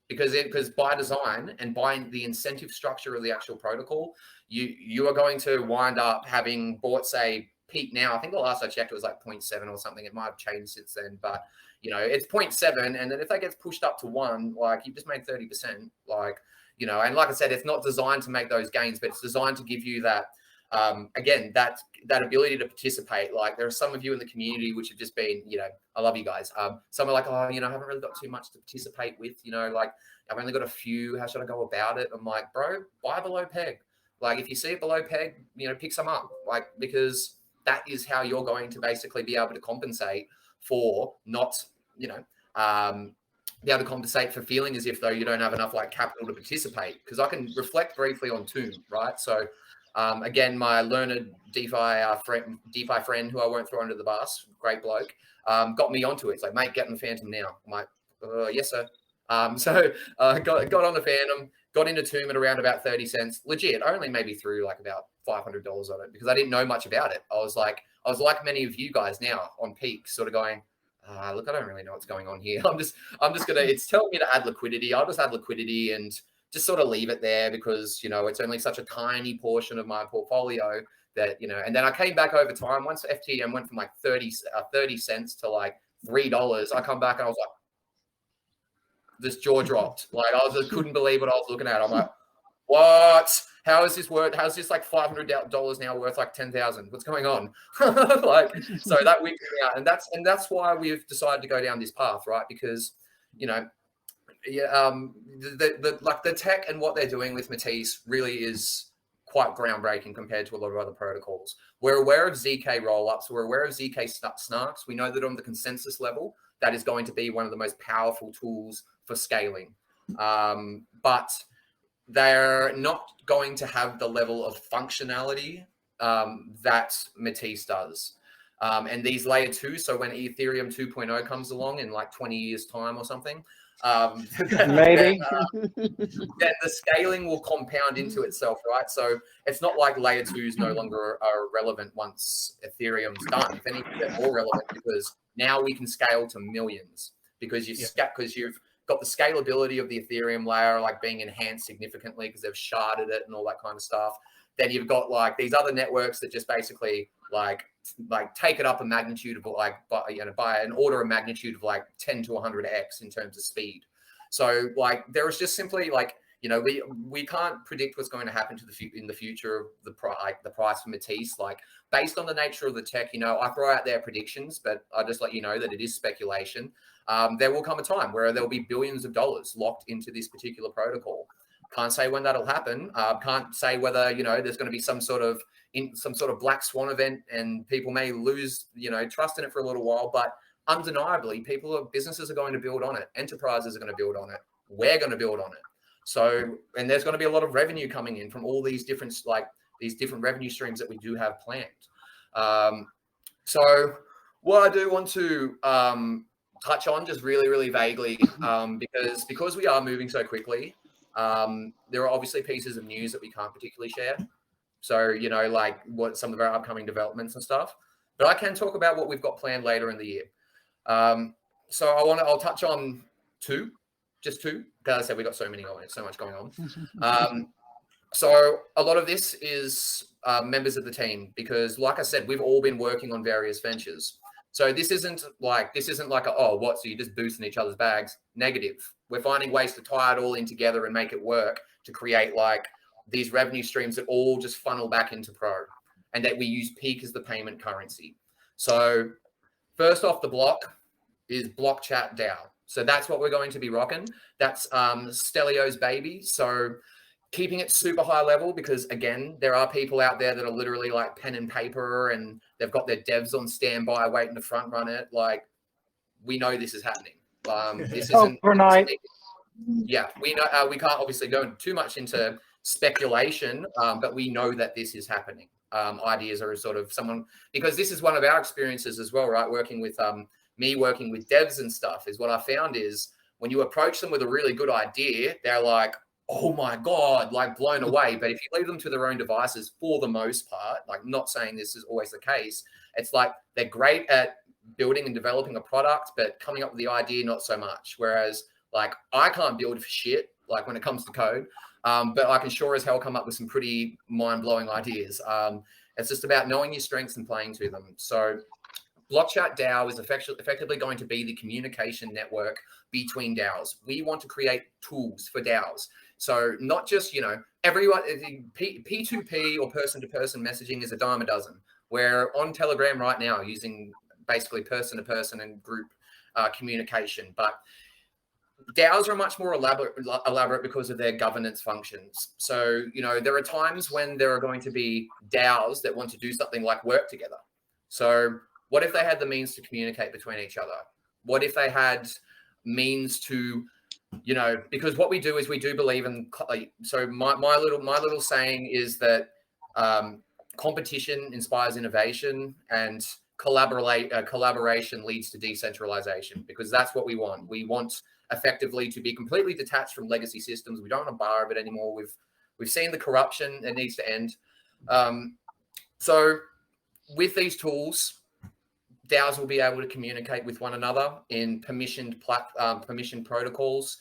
Because by design and by the incentive structure of the actual protocol, you are going to wind up having bought, say, peak now. I think the last I checked it was like 0.7 or something. It might have changed since then, but you know, it's 0.7. And then if that gets pushed up to 1, like you've just made 30%, like, you know, and like I said, it's not designed to make those gains, but it's designed to give you that, again, that ability to participate. Like there are some of you in the community which have just been, you know, I love you guys. Some are like, oh, you know, I haven't really got too much to participate with, you know, like I've only got a few, how should I go about it? I'm like, bro, buy below peg. Like if you see it below peg, you know, pick some up, like, because that is how you're going to basically be able to compensate for not, you know, be able to compensate for feeling as if though you don't have enough like capital to participate. Because I can reflect briefly on Tomb, right? So again, my learned DeFi friend who I won't throw under the bus, great bloke, got me onto it. It's like, mate, get on the Phantom now. I'm like, yes, sir. So got on the Phantom, got into Tomb at around about 30 cents. Legit, I only maybe threw like about $500 on it because I didn't know much about it. I was like many of you guys now on peak, sort of going, look, I don't really know what's going on here. I'm just gonna, it's telling me to add liquidity. I'll just add liquidity and just sort of leave it there because, you know, it's only such a tiny portion of my portfolio that, you know, and then I came back over time. Once FTM went from like 30 cents to like $3, I come back and I was like, this jaw dropped. Like I just couldn't believe what I was looking at. I'm like, what? How is this worth? How's this like $500 now worth like 10,000? What's going on? Like, so that weeked me out, and that's why we've decided to go down this path, right? Because, you know, yeah, the tech and what they're doing with Matisse really is quite groundbreaking compared to a lot of other protocols. We're aware of ZK rollups. We're aware of ZK snarks. We know that on the consensus level, that is going to be one of the most powerful tools for scaling. But they're not going to have the level of functionality that Matisse does. And these layer 2, so when Ethereum 2.0 comes along in like 20 years time or something, maybe then the scaling will compound into itself, right? So it's not like layer 2s no longer are relevant once Ethereum's done. If anything, they're more relevant because now we can scale to millions because you've got the scalability of the Ethereum layer like being enhanced significantly because they've sharded it and all that kind of stuff. Then you've got like these other networks that just basically like take it up a magnitude of like by an order of magnitude of like 10 to 100x in terms of speed. So like there is just simply like, you know, we can't predict what's going to happen in the future of the price for Matisse. Like based on the nature of the tech, you know, I throw out their predictions, but I just let you know that it is speculation. There will come a time where there will be billions of dollars locked into this particular protocol. Can't say when that'll happen. Can't say whether, you know, there's going to be some sort of black swan event and people may lose, you know, trust in it for a little while. But undeniably, businesses are going to build on it. Enterprises are going to build on it. We're going to build on it. So, and there's going to be a lot of revenue coming in from all these different like these different revenue streams that we do have planned. So what I do want to touch on just really vaguely, because we are moving so quickly, there are obviously pieces of news that we can't particularly share. So, you know, like what some of our upcoming developments and stuff, but I can talk about what we've got planned later in the year. So I'll touch on just two, because I said we got so much going on. So a lot of this is members of the team, because like I said, we've all been working on various ventures. So this isn't like so you're just boosting each other's bags. Negative. We're finding ways to tie it all in together and make it work to create like these revenue streams that all just funnel back into Pro, and that we use Peak as the payment currency. So first off the block is BlockChat DAO. So that's what we're going to be rocking. That's Stelio's baby. So keeping it super high level, because again, there are people out there that are literally like pen and paper, and they've got their devs on standby waiting to front run it. Like, we know this is happening. This isn't overnight. Yeah, we know we can't obviously go too much into speculation, but we know that this is happening. Ideas are sort of because this is one of our experiences as well, right? Working with devs and stuff, is what I found is when you approach them with a really good idea, they're like, oh my God, like blown away. But if you leave them to their own devices, for the most part, like not saying this is always the case, it's like they're great at building and developing a product, but coming up with the idea, not so much. Whereas like I can't build for shit, like when it comes to code, but I can sure as hell come up with some pretty mind-blowing ideas. It's just about knowing your strengths and playing to them. So BlockChat DAO is effectively going to be the communication network between DAOs. We want to create tools for DAOs. So not just, you know, everyone, P2P or person-to-person messaging is a dime a dozen. We're on Telegram right now using basically person-to-person and group communication. But DAOs are much more elaborate because of their governance functions. So, you know, there are times when there are going to be DAOs that want to do something like work together. So what if they had the means to communicate between each other? What if they had means to, you know, because what we do is we do believe in, so my little saying is that competition inspires innovation, and collaboration leads to decentralization, because that's what we want. We want effectively to be completely detached from legacy systems. We don't want to borrow it anymore. We've seen the corruption. It needs to end. So with these tools, DAOs will be able to communicate with one another in permissioned protocols,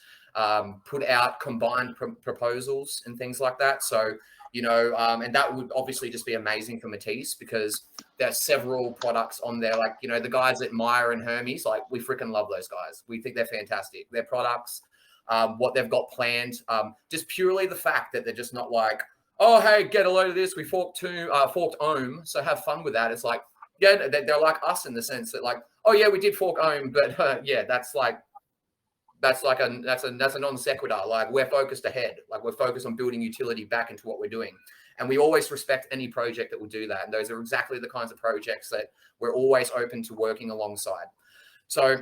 put out combined proposals and things like that. So, you know, and that would obviously just be amazing for Matisse, because there's several products on there. Like, you know, the guys at Maya and Hermes, like we freaking love those guys. We think they're fantastic. Their products, what they've got planned, just purely the fact that they're just not like, oh, hey, get a load of this. We forked Ohm, so have fun with that. It's like, yeah, they're like us in the sense that like, oh yeah, we did fork Ohm, but yeah, that's a non sequitur. Like, we're focused ahead. Like, we're focused on building utility back into what we're doing. And we always respect any project that will do that. And those are exactly the kinds of projects that we're always open to working alongside. So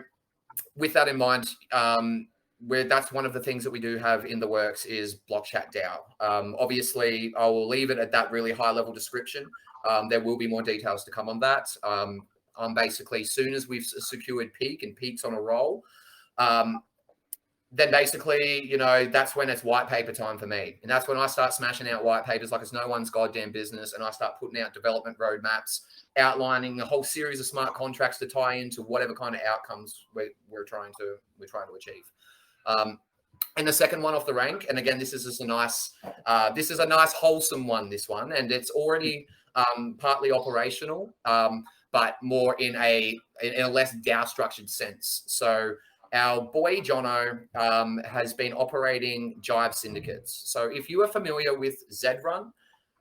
with that in mind, that's one of the things that we do have in the works is BlockChat DAO. Obviously, I will leave it at that really high level description. There will be more details to come on that. I'm basically, as soon as we've secured Peak and Peak's on a roll, then basically, you know, that's when it's white paper time for me. And that's when I start smashing out white papers like it's no one's goddamn business. And I start putting out development roadmaps, outlining a whole series of smart contracts to tie into whatever kind of outcomes we're trying to achieve. And the second one off the rank, and again, this is just a nice wholesome one, this one, and it's already partly operational, but more in a less DAO structured sense. So our boy Jono has been operating Jive syndicates. So if you are familiar with Zedrun,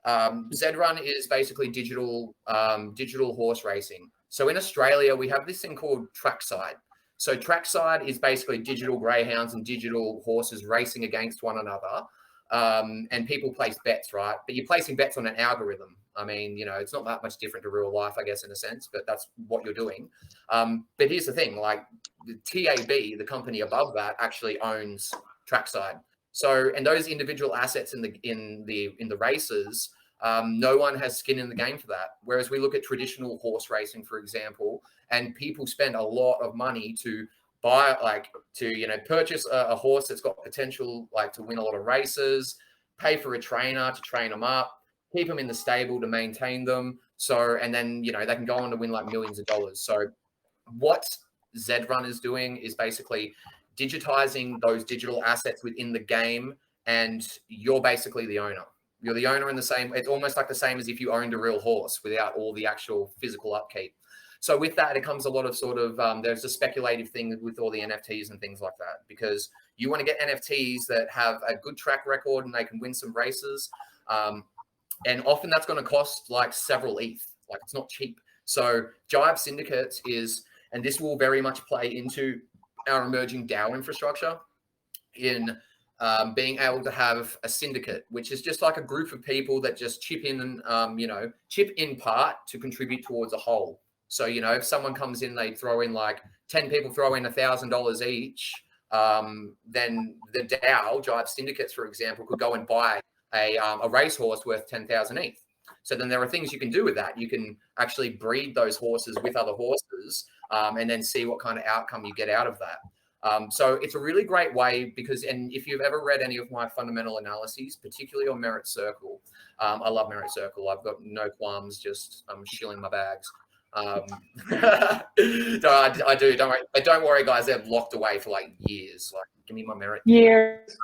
Zedrun is basically digital horse racing. So in Australia, we have this thing called Trackside. So Trackside is basically digital greyhounds and digital horses racing against one another. And people place bets, right? But you're placing bets on an algorithm. I mean, you know, it's not that much different to real life, I guess, in a sense, but that's what you're doing. But here's the thing, like the TAB, the company above that, actually owns Trackside. So, and those individual assets in the races No one has skin in the game for that. Whereas we look at traditional horse racing, for example, and people spend a lot of money to buy, like to, you know, purchase a horse that's got potential, like to win a lot of races, pay for a trainer to train them up, keep them in the stable to maintain them. So, and then, you know, they can go on to win like millions of dollars. So what ZRun is doing is basically digitizing those digital assets within the game, and you're basically the owner. You're the owner in the same, it's almost like the same as if you owned a real horse without all the actual physical upkeep. So with that, it comes a lot of sort of, there's a speculative thing with all the NFTs and things like that, because you want to get NFTs that have a good track record and they can win some races. And often that's going to cost like several ETH, like it's not cheap. So Jive Syndicates is, and this will very much play into our emerging DAO infrastructure in being able to have a syndicate, which is just like a group of people that just chip in and, you know, chip in part to contribute towards a whole. So, you know, if someone comes in, they throw in like 10 people throw in $1,000 each, then the DAO, Jive Syndicates, for example, could go and buy a racehorse worth 10,000 ETH. So then there are things you can do with that. You can actually breed those horses with other horses and then see what kind of outcome you get out of that. So it's a really great way because, and if you've ever read any of my fundamental analyses, particularly on Merit Circle, I love Merit Circle. I've got no qualms, just shilling my bags. I do. Don't worry, guys. They're locked away for like years. Like, give me my Merit. Years.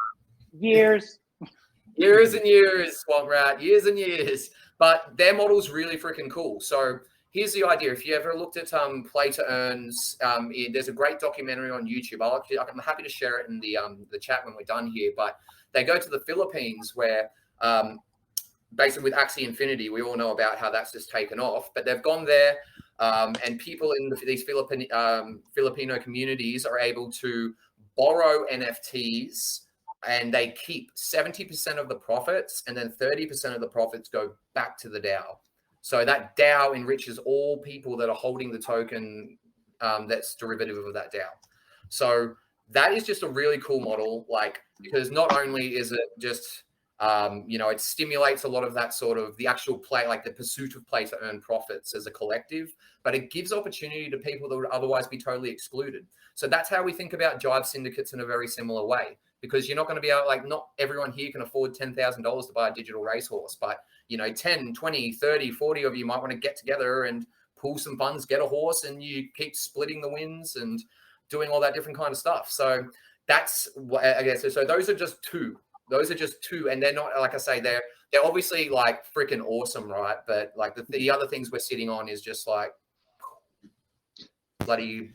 Years and years, Swamp Rat. Years and years. But their model's really freaking cool. So here's the idea. If you ever looked at Play to Earns, there's a great documentary on YouTube. I'm happy to share it in the chat when we're done here. But they go to the Philippines where basically with Axie Infinity, we all know about how that's just taken off. But they've gone there and people in these Filipino communities are able to borrow NFTs, and they keep 70% of the profits, and then 30% of the profits go back to the DAO. So that DAO enriches all people that are holding the token that's derivative of that DAO. So that is just a really cool model, like, because not only is it just, you know, it stimulates a lot of that sort of the actual play, like the pursuit of play to earn profits as a collective, but it gives opportunity to people that would otherwise be totally excluded. So that's how we think about Jive Syndicates in a very similar way. Because you're not going to be able, like, not everyone here can afford $10,000 to buy a digital racehorse, but, you know, 10, 20, 30, 40 of you might want to get together and pool some funds, get a horse, and you keep splitting the wins and doing all that different kind of stuff. So that's what I guess. So those are just two. Those are just two. And they're not, like I say, they're obviously like freaking awesome, right? But like the other things we're sitting on is just like bloody.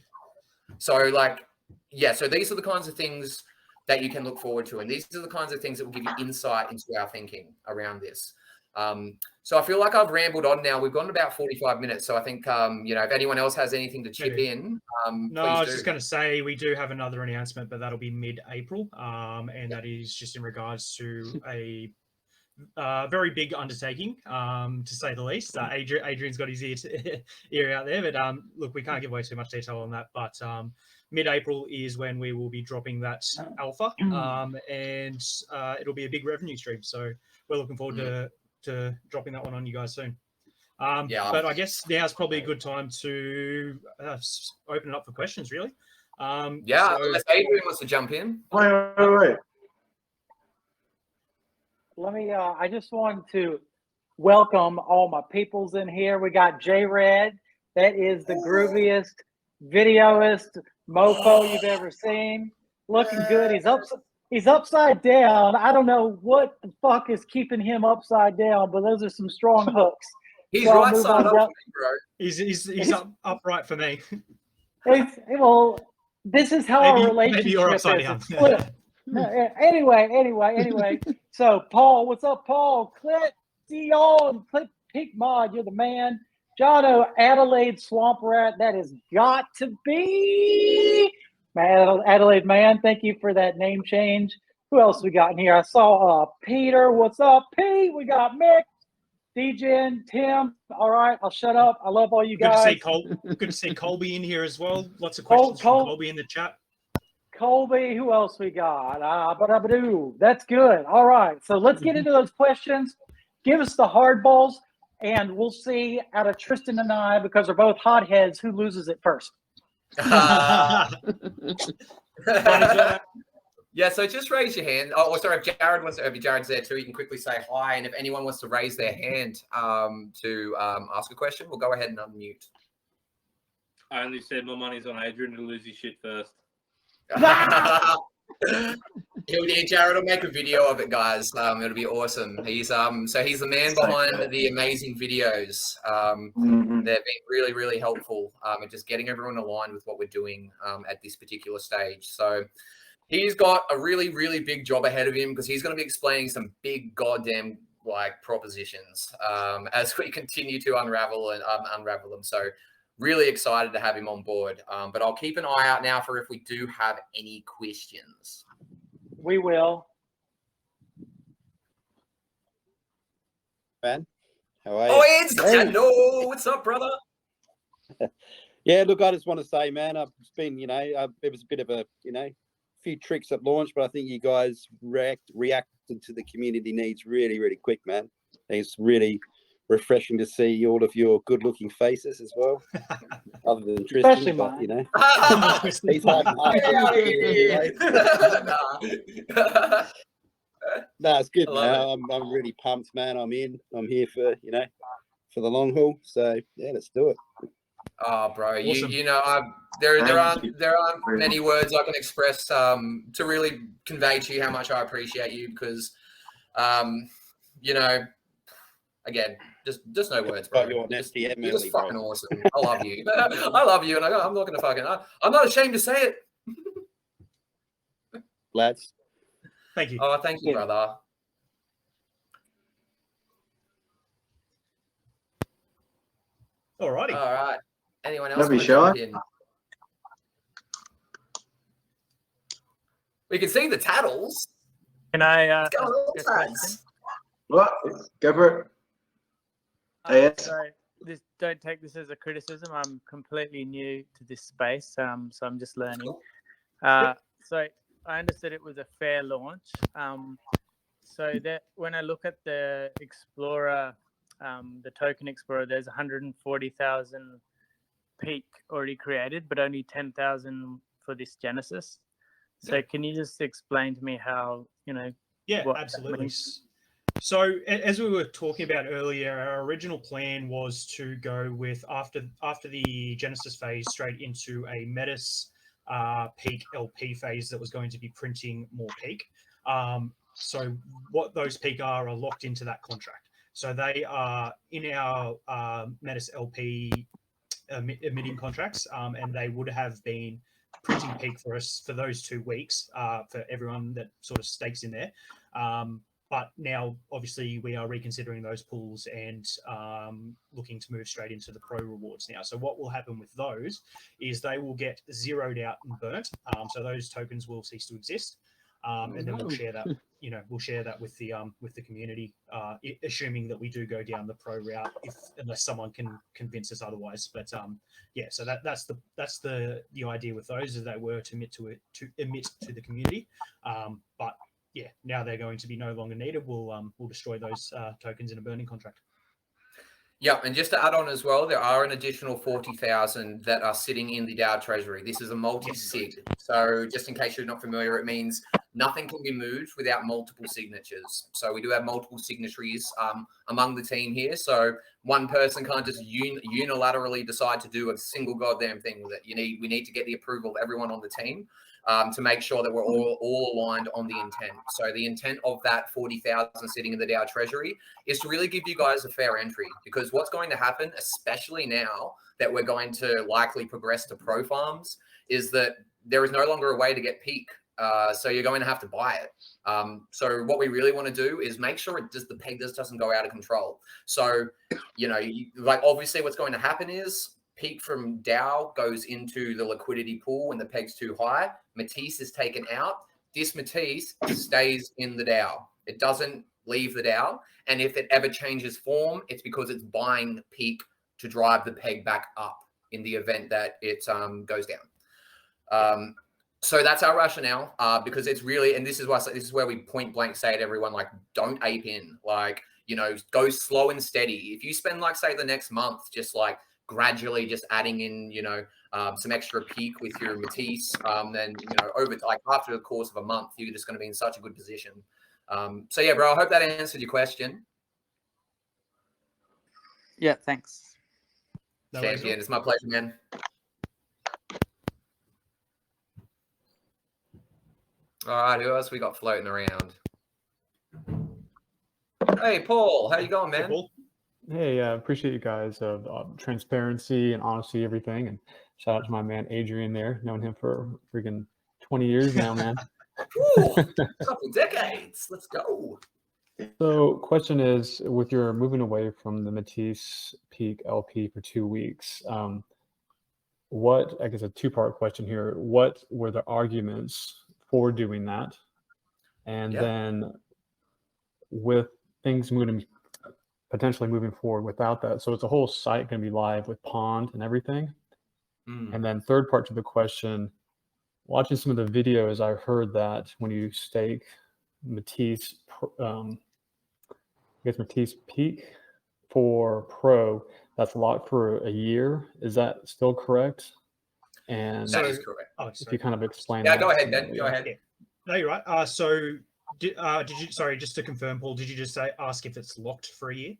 So like, yeah, so these are the kinds of things that you can look forward to. And these are the kinds of things that will give you insight into our thinking around this. So I feel like I've rambled on now. We've gone about 45 minutes. So I think, you know, if anyone else has anything to chip in, no, I was just going to say, we do have another announcement, but that'll be mid-April. And that is just in regards to a very big undertaking, to say the least. Adrian's got his ear out there, but look, we can't give away too much detail on that, but mid-April is when we will be dropping that alpha, and it'll be a big revenue stream. So we're looking forward to dropping that one on you guys soon. But I guess now's probably a good time to open it up for questions, really. Unless Adrian wants to jump in. Wait. Let me, I just wanted to welcome all my peoples in here. We got J-Red. That is the grooviest videoist mofo you've ever seen. Looking good. He's upside down. I don't know what the fuck is keeping him upside down, but those are some strong hooks. He's so right side up, bro. He's upright for me. Well, this is how our relationship maybe you're upside down. Anyway. So, Paul, what's up, Paul? Clip Dion, Clip Peak Mod, you're the man. Jono, Adelaide Swamp Rat, that has got to be. Man, Adelaide, man, thank you for that name change. Who else we got in here? I saw Peter. What's up, Pete? We got Mick, DJin, Tim. All right, I'll shut up. I love all you guys. Good to see Colby in here as well. Lots of questions from Colby in the chat. Colby, who else we got? That's good. All right, so let's get into those questions. give us the hard balls, and we'll see out of Tristan and I, because we're both hotheads, who loses it first. Yeah, so just raise your hand. Oh, sorry, if Jared wants to, if Jared's there too, you can quickly say hi. And if anyone wants to raise their hand to ask a question, we'll go ahead and unmute. I only said my money's on Adrian to lose his shit first. Jared will make a video of it, guys. It'll be awesome. He's so he's the man behind the amazing videos. Mhm. They've been really, really helpful at just getting everyone aligned with what we're doing at this particular stage. So he's got a really, really big job ahead of him because he's going to be explaining some big goddamn propositions as we continue to unravel them. So really excited to have him on board. But I'll keep an eye out now for if we do have any questions. We will. Man, how are you? Oh, it's hello. What's up, brother? Yeah, look, I just want to say, man, I've been, it was a bit of a, few tricks at launch, but I think you guys reacted to the community needs really, really quick, man. It's really refreshing to see all of your good-looking faces as well, other than Tristan. Especially but, mine. he's hard No, it's good, I love man. I'm really pumped, man. I'm here for, for the long haul. So yeah, let's do it. Oh, bro, Awesome. there aren't many words I can express to really convey to you how much I appreciate you because, again, just no words, bro. Got your STM You're just early, fucking bro. awesome. I love you. I love you, and I'm not gonna fucking. I'm not ashamed to say it. Lads. Thank you. Oh, thank you, brother. Alrighty. All right. Anyone else? Don't be wanna shy. jump in? We can see the tattles. Can I Let's go, little ask a question? tads. What? Go for it. Yes. So don't take this as a criticism. I'm completely new to this space, so I'm just learning. So I understood it was a fair launch. So that when I look at the Explorer, the Token Explorer, there's 140,000 peak already created, but only 10,000 for this Genesis. So can you just explain to me how, Yeah, what that absolutely. means? So as we were talking about earlier, our original plan was to go with after the Genesis phase straight into a Metis peak LP phase that was going to be printing more peak. So what those peak are locked into that contract. So they are in our Metis LP emitting contracts, and they would have been printing peak for us for those 2 weeks for everyone that sort of stakes in there. But now, obviously, we are reconsidering those pools and looking to move straight into the pro rewards now. So what will happen with those is they will get zeroed out and burnt. So those tokens will cease to exist, and then we'll share that. We'll share that with the community, assuming that we do go down the pro route, unless someone can convince us otherwise. But yeah, so that's the idea with those, is they were to emit to the community, but yeah, now they're going to be no longer needed. We'll destroy those tokens in a burning contract. Yeah, and just to add on as well, there are an additional 40,000 that are sitting in the DAO treasury. This is a multi-sig. So just in case you're not familiar, it means nothing can be moved without multiple signatures. So we do have multiple signatories among the team here. So one person can't just unilaterally decide to do a single goddamn thing with it. We need to get the approval of everyone on the team to make sure that we're all aligned on the intent. So the intent of that 40,000 sitting in the DAO treasury is to really give you guys a fair entry, because what's going to happen, especially now that we're going to likely progress to pro farms, is that there is no longer a way to get peak. So you're going to have to buy it. So what we really want to do is make sure the peg just doesn't go out of control. So, obviously what's going to happen is peak from DAO goes into the liquidity pool when the peg's too high. Matisse is taken out. This Matisse stays in the DAO. It doesn't leave the DAO. And if it ever changes form, it's because it's buying peak to drive the peg back up in the event that it goes down. So that's our rationale, because it's really, and this is where we point blank say to everyone, don't ape in. you know, go slow and steady. If you spend like, say, the next month, just like gradually just adding in, you know, some extra peak with your Matisse, then, you know, over like after the course of a month, you're just going to be in such a good position. So yeah, bro, I hope that answered your question. Yeah, thanks. No worries, Champion, it's my pleasure, man. All right, who else we got floating around? Hey, Paul, how you going, Hey, man? Paul. Hey, appreciate you guys of transparency and honesty, everything. And shout out to my man Adrian there, known him for freaking 20 years now, man. Ooh, couple decades. Let's go. So, question is, with your moving away from the Matisse Peak LP for 2 weeks, what, I guess a two-part question here, what were the arguments for doing that? And Yeah. then with things potentially moving forward without that, so it's a whole site going to be live with Pond and everything? And then third part to the question, watching some of the videos, I've heard that when you stake Matisse, I guess Matisse Peak for Pro, that's locked for a year. Is that still correct? And That is correct. Oh, if sorry. you kind of explain Yeah, that. go ahead, to Ben. me. Go ahead. No, you're right. So did you, sorry, just to confirm, Paul, did you just ask if it's locked for a year?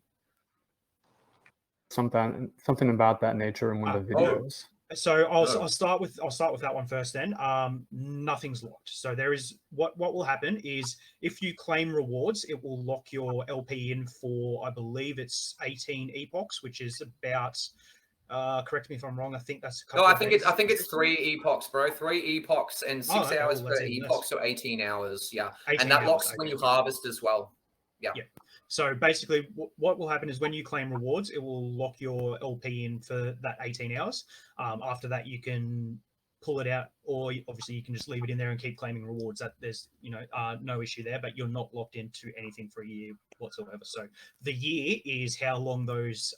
Something about that nature in one of the videos. So I'll Oh. start with that one first. Then nothing's locked. So there is what will happen is if you claim rewards, it will lock your LP in for, I believe it's 18 epochs, which is about. Correct me if I'm wrong. I think that's a couple No, I of think days. it's 3 epochs, bro. 3 epochs and 6 okay, hours well, per that's even epoch, less. so 18 hours. Yeah, 18 and that hours, locks when okay. you harvest as well. Yeah. So basically, what will happen is when you claim rewards, it will lock your LP in for that 18 hours. After that, you can pull it out, or obviously you can just leave it in there and keep claiming rewards. That there's no issue there, but you're not locked into anything for a year whatsoever. So the year is how long those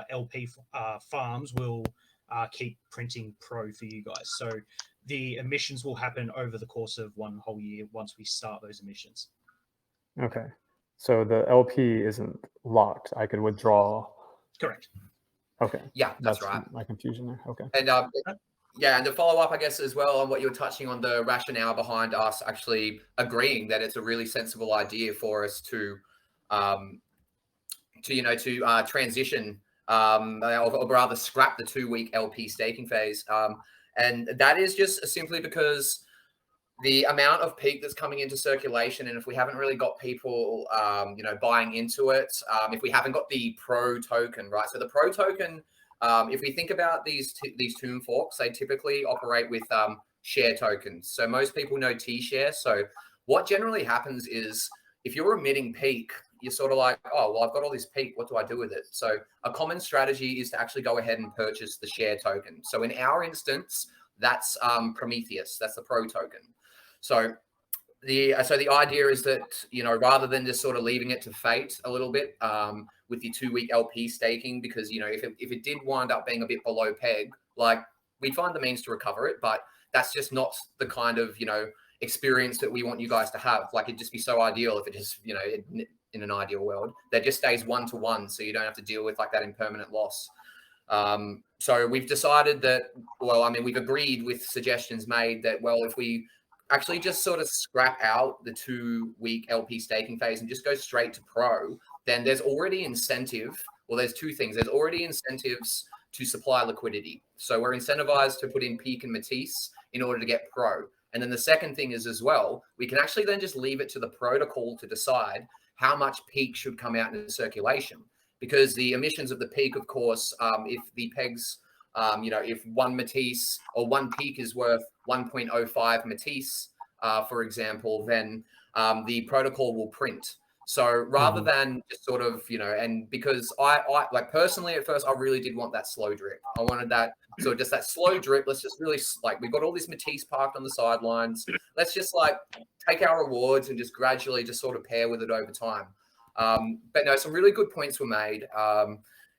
LP farms will keep printing Pro for you guys. So the emissions will happen over the course of one whole year once we start those emissions. Okay. So the LP isn't locked. I could withdraw. Correct. Okay. Yeah, that's right. My confusion there. Okay. And yeah, and to follow up, I guess, as well on what you were touching on, the rationale behind us actually agreeing that it's a really sensible idea for us to transition or rather scrap the 2-week LP staking phase. And that is just simply because the amount of peak that's coming into circulation, and if we haven't really got people, buying into it, if we haven't got the Pro token, right? So the Pro token, if we think about these tomb forks, they typically operate with share tokens. So most people know T-share. So what generally happens is if you're emitting peak, you're sort of like, oh, well, I've got all this peak. What do I do with it? So a common strategy is to actually go ahead and purchase the share token. So in our instance, that's Prometheus. That's the Pro token. So the idea is that, rather than just sort of leaving it to fate a little bit with the 2-week LP staking, because, if it did wind up being a bit below peg, like we'd find the means to recover it, but that's just not the kind of, experience that we want you guys to have. Like it'd just be so ideal if it just, in an ideal world, that just stays 1-to-1. So you don't have to deal with like that impermanent loss. So we've decided that, we've agreed with suggestions made that, if we actually just sort of scrap out the 2-week LP staking phase and just go straight to Pro, then there's already incentive. Well, there's two things. There's already incentives to supply liquidity. So we're incentivized to put in Peak and Matisse in order to get Pro. And then the second thing is as well, we can actually then just leave it to the protocol to decide how much Peak should come out into circulation. Because the emissions of the Peak, of course, if the pegs, if one Matisse or one Peak is worth 1.05 Matisse, for example, then the protocol will print. So rather than just sort of, and because I like personally at first, I really did want that slow drip. I wanted that, so just that slow drip. Let's just really we've got all this Matisse parked on the sidelines. Let's just take our rewards and just gradually just sort of pair with it over time. But no, some really good points were made.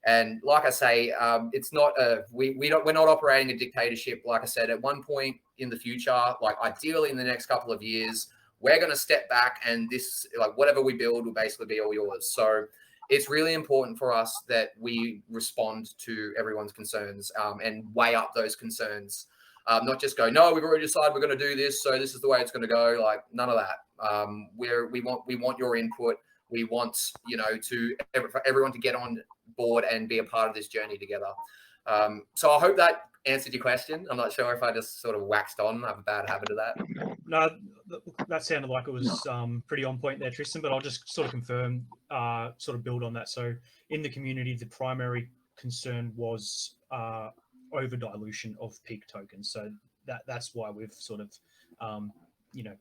And like I say, it's not we're not operating a dictatorship. Like I said, at one point in the future, like ideally in the next couple of years, we're going to step back and this, whatever we build will basically be all yours. So it's really important for us that we respond to everyone's concerns and weigh up those concerns. Not just go, no, we've already decided we're going to do this, so this is the way it's going to go. Like none of that. We want your input. We want for everyone to get on board and be a part of this journey together. So I hope that answered your question. I'm not sure if I just sort of waxed on. I have a bad habit of that. No, that sounded like it was pretty on point there, Tristan, but I'll just sort of confirm, sort of build on that. So in the community, the primary concern was over dilution of peak tokens. So that's why we've sort of,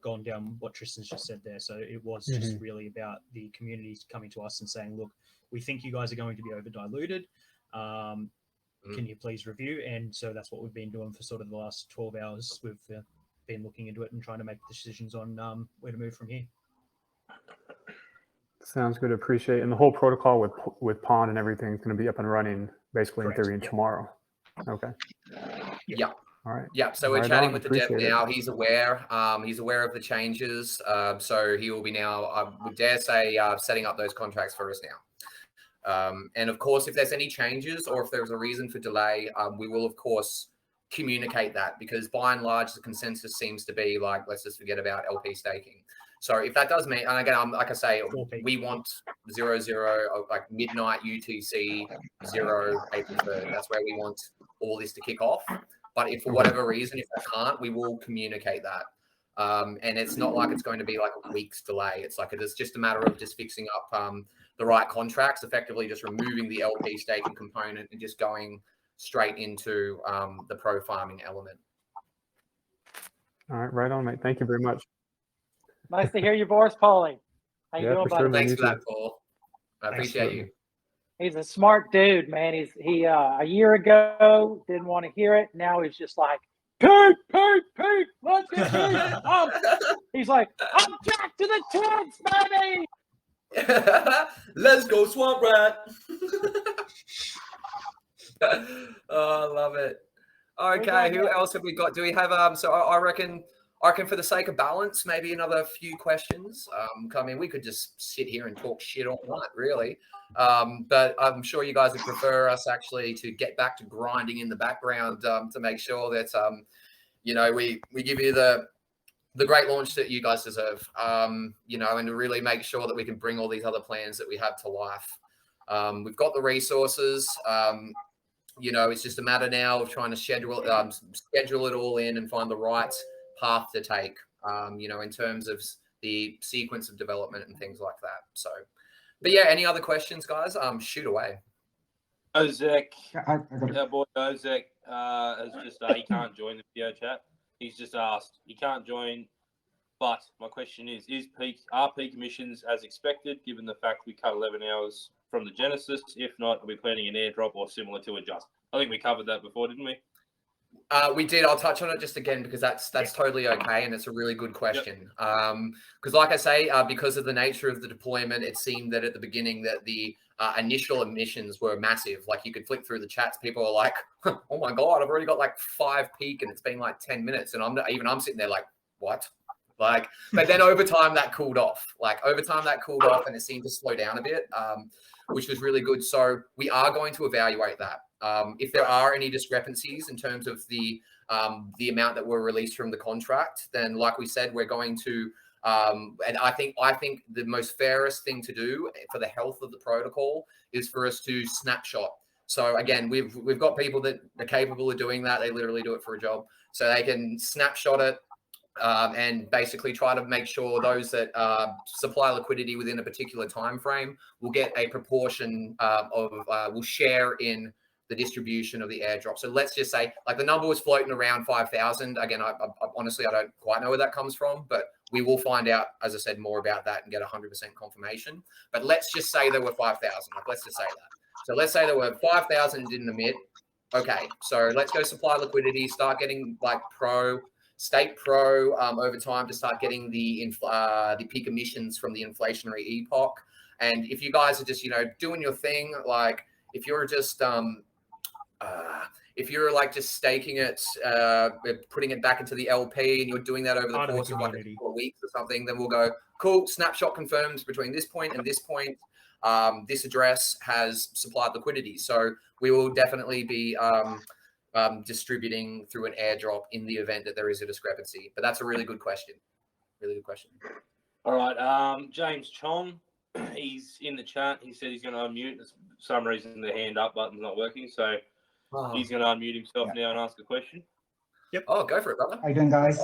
gone down what Tristan's just said there. So it was just really about the community coming to us and saying, look, we think you guys are going to be over diluted. Can you please review? And so that's what we've been doing for sort of the last 12 hours. We've been looking into it and trying to make decisions on where to move from here. Sounds good. Appreciate it. And the whole protocol with Pond and everything is going to be up and running basically Correct. in theory tomorrow. Okay. Yeah. All right. Yeah. So we're Right chatting on. with the dev Appreciate it. now. He's aware. He's aware of the changes. So he will be now, I would dare say, setting up those contracts for us now. And of course, if there's any changes or if there's a reason for delay, we will of course communicate that, because by and large the consensus seems to be like, let's just forget about LP staking. So if that does mean, and again, like I say, we want 0, like midnight UTC 0 April 3rd. That's where we want all this to kick off. But if for whatever reason, if they can't, we will communicate that. And it's not like it's going to be like a week's delay. It's like it's just a matter of just fixing up the right contracts, effectively just removing the LP staking component and just going straight into the pro farming element. All right. Right on, mate. Thank you very much. Nice to hear your voice, Paulie. How you Yeah, doing, for buddy? sure, man. Thanks You for too. that, Paul. I appreciate you. He's a smart dude, man. He a year ago didn't want to hear it. Now he's just like, Pete, let's get Pete. He's like, I'm back to the kids, baby. Let's go, Swamp Rat. Oh, I love it. Okay, who else have we got? Do we have so I reckon for the sake of balance, maybe another few questions. I mean, we could just sit here and talk shit all night, really. But I'm sure you guys would prefer us actually to get back to grinding in the background to make sure that we give you the great launch that you guys deserve. And to really make sure that we can bring all these other plans that we have to life. We've got the resources. It's just a matter now of trying to schedule it all in and find the right path to take, in terms of the sequence of development and things like that. So, but yeah, any other questions, guys? Shoot away. Ozek, our boy Ozek has just he can't join the video chat. He's just asked, he can't join, but my question is are peak emissions as expected, given the fact we cut 11 hours from the Genesis? If not, are we planning an airdrop or similar to adjust? I think we covered that before, didn't we? We did. I'll touch on it just again because that's totally okay, and it's a really good question. Because, like I say, because of the nature of the deployment, it seemed that at the beginning that the initial emissions were massive. Like you could flick through the chats, people are like, "Oh my god, I've already got like 5 peak, and it's been like 10 minutes," and I'm sitting there like, "What?" Like, but then over time that cooled off. And it seemed to slow down a bit, which was really good. So we are going to evaluate that. If there are any discrepancies in terms of the amount that were released from the contract, then like we said, we're going to, and I think the most fairest thing to do for the health of the protocol is for us to snapshot. So again, we've got people that are capable of doing that. They literally do it for a job. So they can snapshot it and basically try to make sure those that supply liquidity within a particular time frame will get a proportion will share in the distribution of the airdrop. So let's just say like the number was floating around 5,000. Again, I honestly, I don't quite know where that comes from, but we will find out, as I said, more about that and get 100% confirmation. But let's just say there were 5,000. Like, let's just say that. So let's say there were 5,000 in the mid. Okay, so let's go supply liquidity, start getting like stake pro over time to start getting the peak emissions from the inflationary epoch. And if you guys are just, doing your thing, like if you're just, if you're like just staking it, putting it back into the LP and you're doing that over the course of like a couple of weeks or something, then we'll go, cool, snapshot confirms between this point and this point. This address has supplied liquidity. So we will definitely be distributing through an airdrop in the event that there is a discrepancy. But that's a really good question. Really good question. All right. James Chong, he's in the chat. He said he's going to unmute. For some reason, the hand up button's not working. So he's going to unmute himself now and ask a question. Yep. Oh, go for it, brother. How you doing, guys?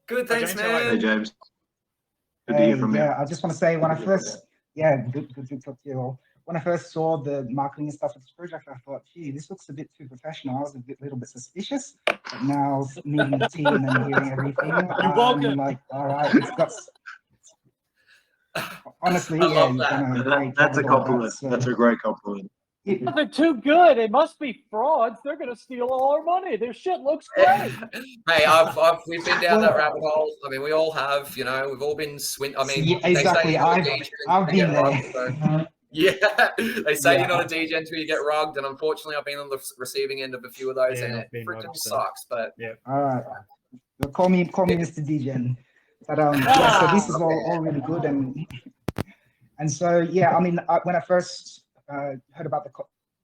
Good, thanks, James, how are man. Hey, James. Good to Hey, hear from you. I just want to say when I first, good to talk to you all. When I first saw the marketing and stuff for this project, I thought, gee, this looks a bit too professional. I was a little bit suspicious, but now meeting the team and hearing everything, I'm like, all right, it's got. Honestly, I yeah, love you've that. done a great That's a job with all compliment. that, so- That's a great compliment. They're too good. It must be frauds. They're going to steal all our money. Their shit looks great. Hey, we've been down that rabbit hole. I mean, we all have. You know, we've all been I mean, Yeah, they say exactly. you're not a DJ I've until you been get there. rugged, so- yeah, they say Yeah. you're not a DJ until you get rugged, and unfortunately, I've been on the receiving end of a few of those, Yeah, and I've it been freaking rugged, so- sucks. But All right. Well, call me Mr. DJ. But so this is all really good, and so yeah, I mean, when I first heard about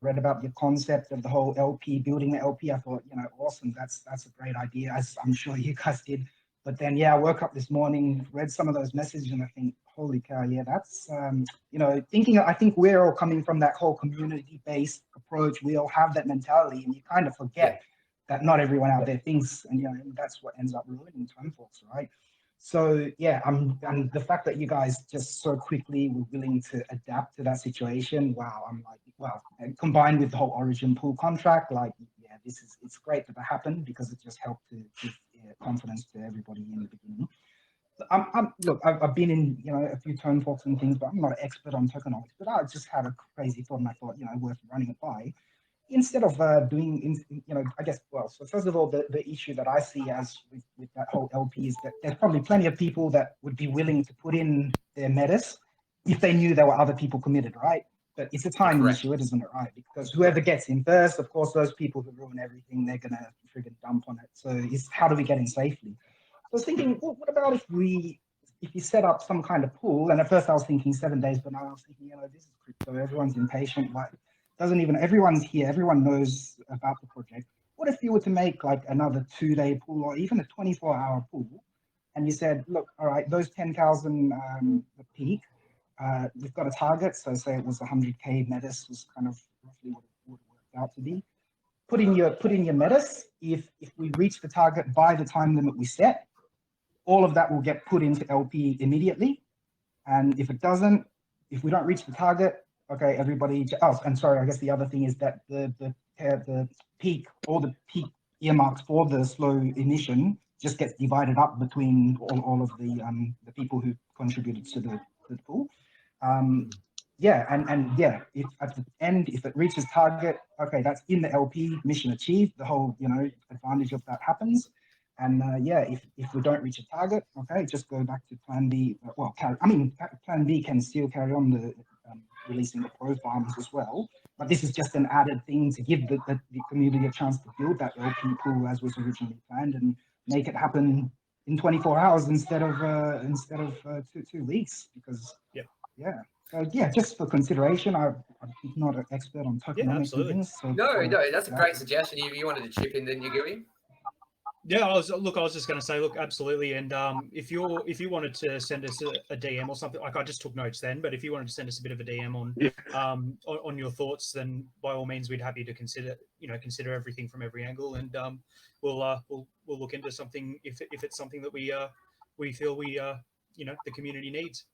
read about the concept of the whole LP, building the LP, I thought, awesome, that's a great idea, as I'm sure you guys did. But then, I woke up this morning, read some of those messages, and I think, holy cow, that's, I think we're all coming from that whole community-based approach. We all have that mentality, and you kind of forget that not everyone out there thinks, and that's what ends up ruining ToneForks, right? So and the fact that you guys just so quickly were willing to adapt to that situation, wow, I'm like, wow. And combined with the whole Origin pool contract, like, it's great that happened because it just helped to give confidence to everybody in the beginning. Look, I've been in a few ToneForks and things, but I'm not an expert on tokenomics. But I just had a crazy thought, and I thought, worth running it by. Instead of doing, I guess, so first of all, the issue that I see as with that whole LP is that there's probably plenty of people that would be willing to put in their metas if they knew there were other people committed, right? But it's a timing issue, isn't it, right? Because whoever gets in first, of course, those people who ruin everything, they're going to friggin' dump on it. So it's how do we get in safely? I was thinking, well, what about if you set up some kind of pool? And at first I was thinking 7 days, but now I was thinking, this is crypto, everyone's impatient, like, everyone's here, everyone knows about the project. What if you were to make like another 2-day pool or even a 24-hour pool, and you said, look, all right, those 10,000 the peak, we've got a target, so say it was 100K metas was kind of roughly what it would work out to be. Put in your metas. If we reach the target by the time limit we set, all of that will get put into LP immediately. And if it doesn't, if we don't reach the target, okay, everybody. Oh, and sorry, I guess the other thing is that the peak, all the peak earmarks for the slow emission just gets divided up between all of the people who contributed to the pool. If at the end, if it reaches target, okay, that's in the LP, mission achieved. The whole advantage of that happens. And if we don't reach a target, okay, just go back to Plan B. Well, Plan B can still carry on the releasing the pro farms as well. But this is just an added thing to give the community a chance to build that LP pool as was originally planned and make it happen in 24 hours instead of 2 weeks. Because just for consideration, I'm not an expert on tokenomics and things. So, no, that's a great suggestion. You wanted to chip in, didn't you, Gooey? Yeah, I was just going to say, look, absolutely. And if you wanted to send us a DM or something, like I just took notes then, but if you wanted to send us a bit of a DM on your thoughts, then by all means, we'd happy to consider everything from every angle, and we'll look into something if it's something that we feel the community needs.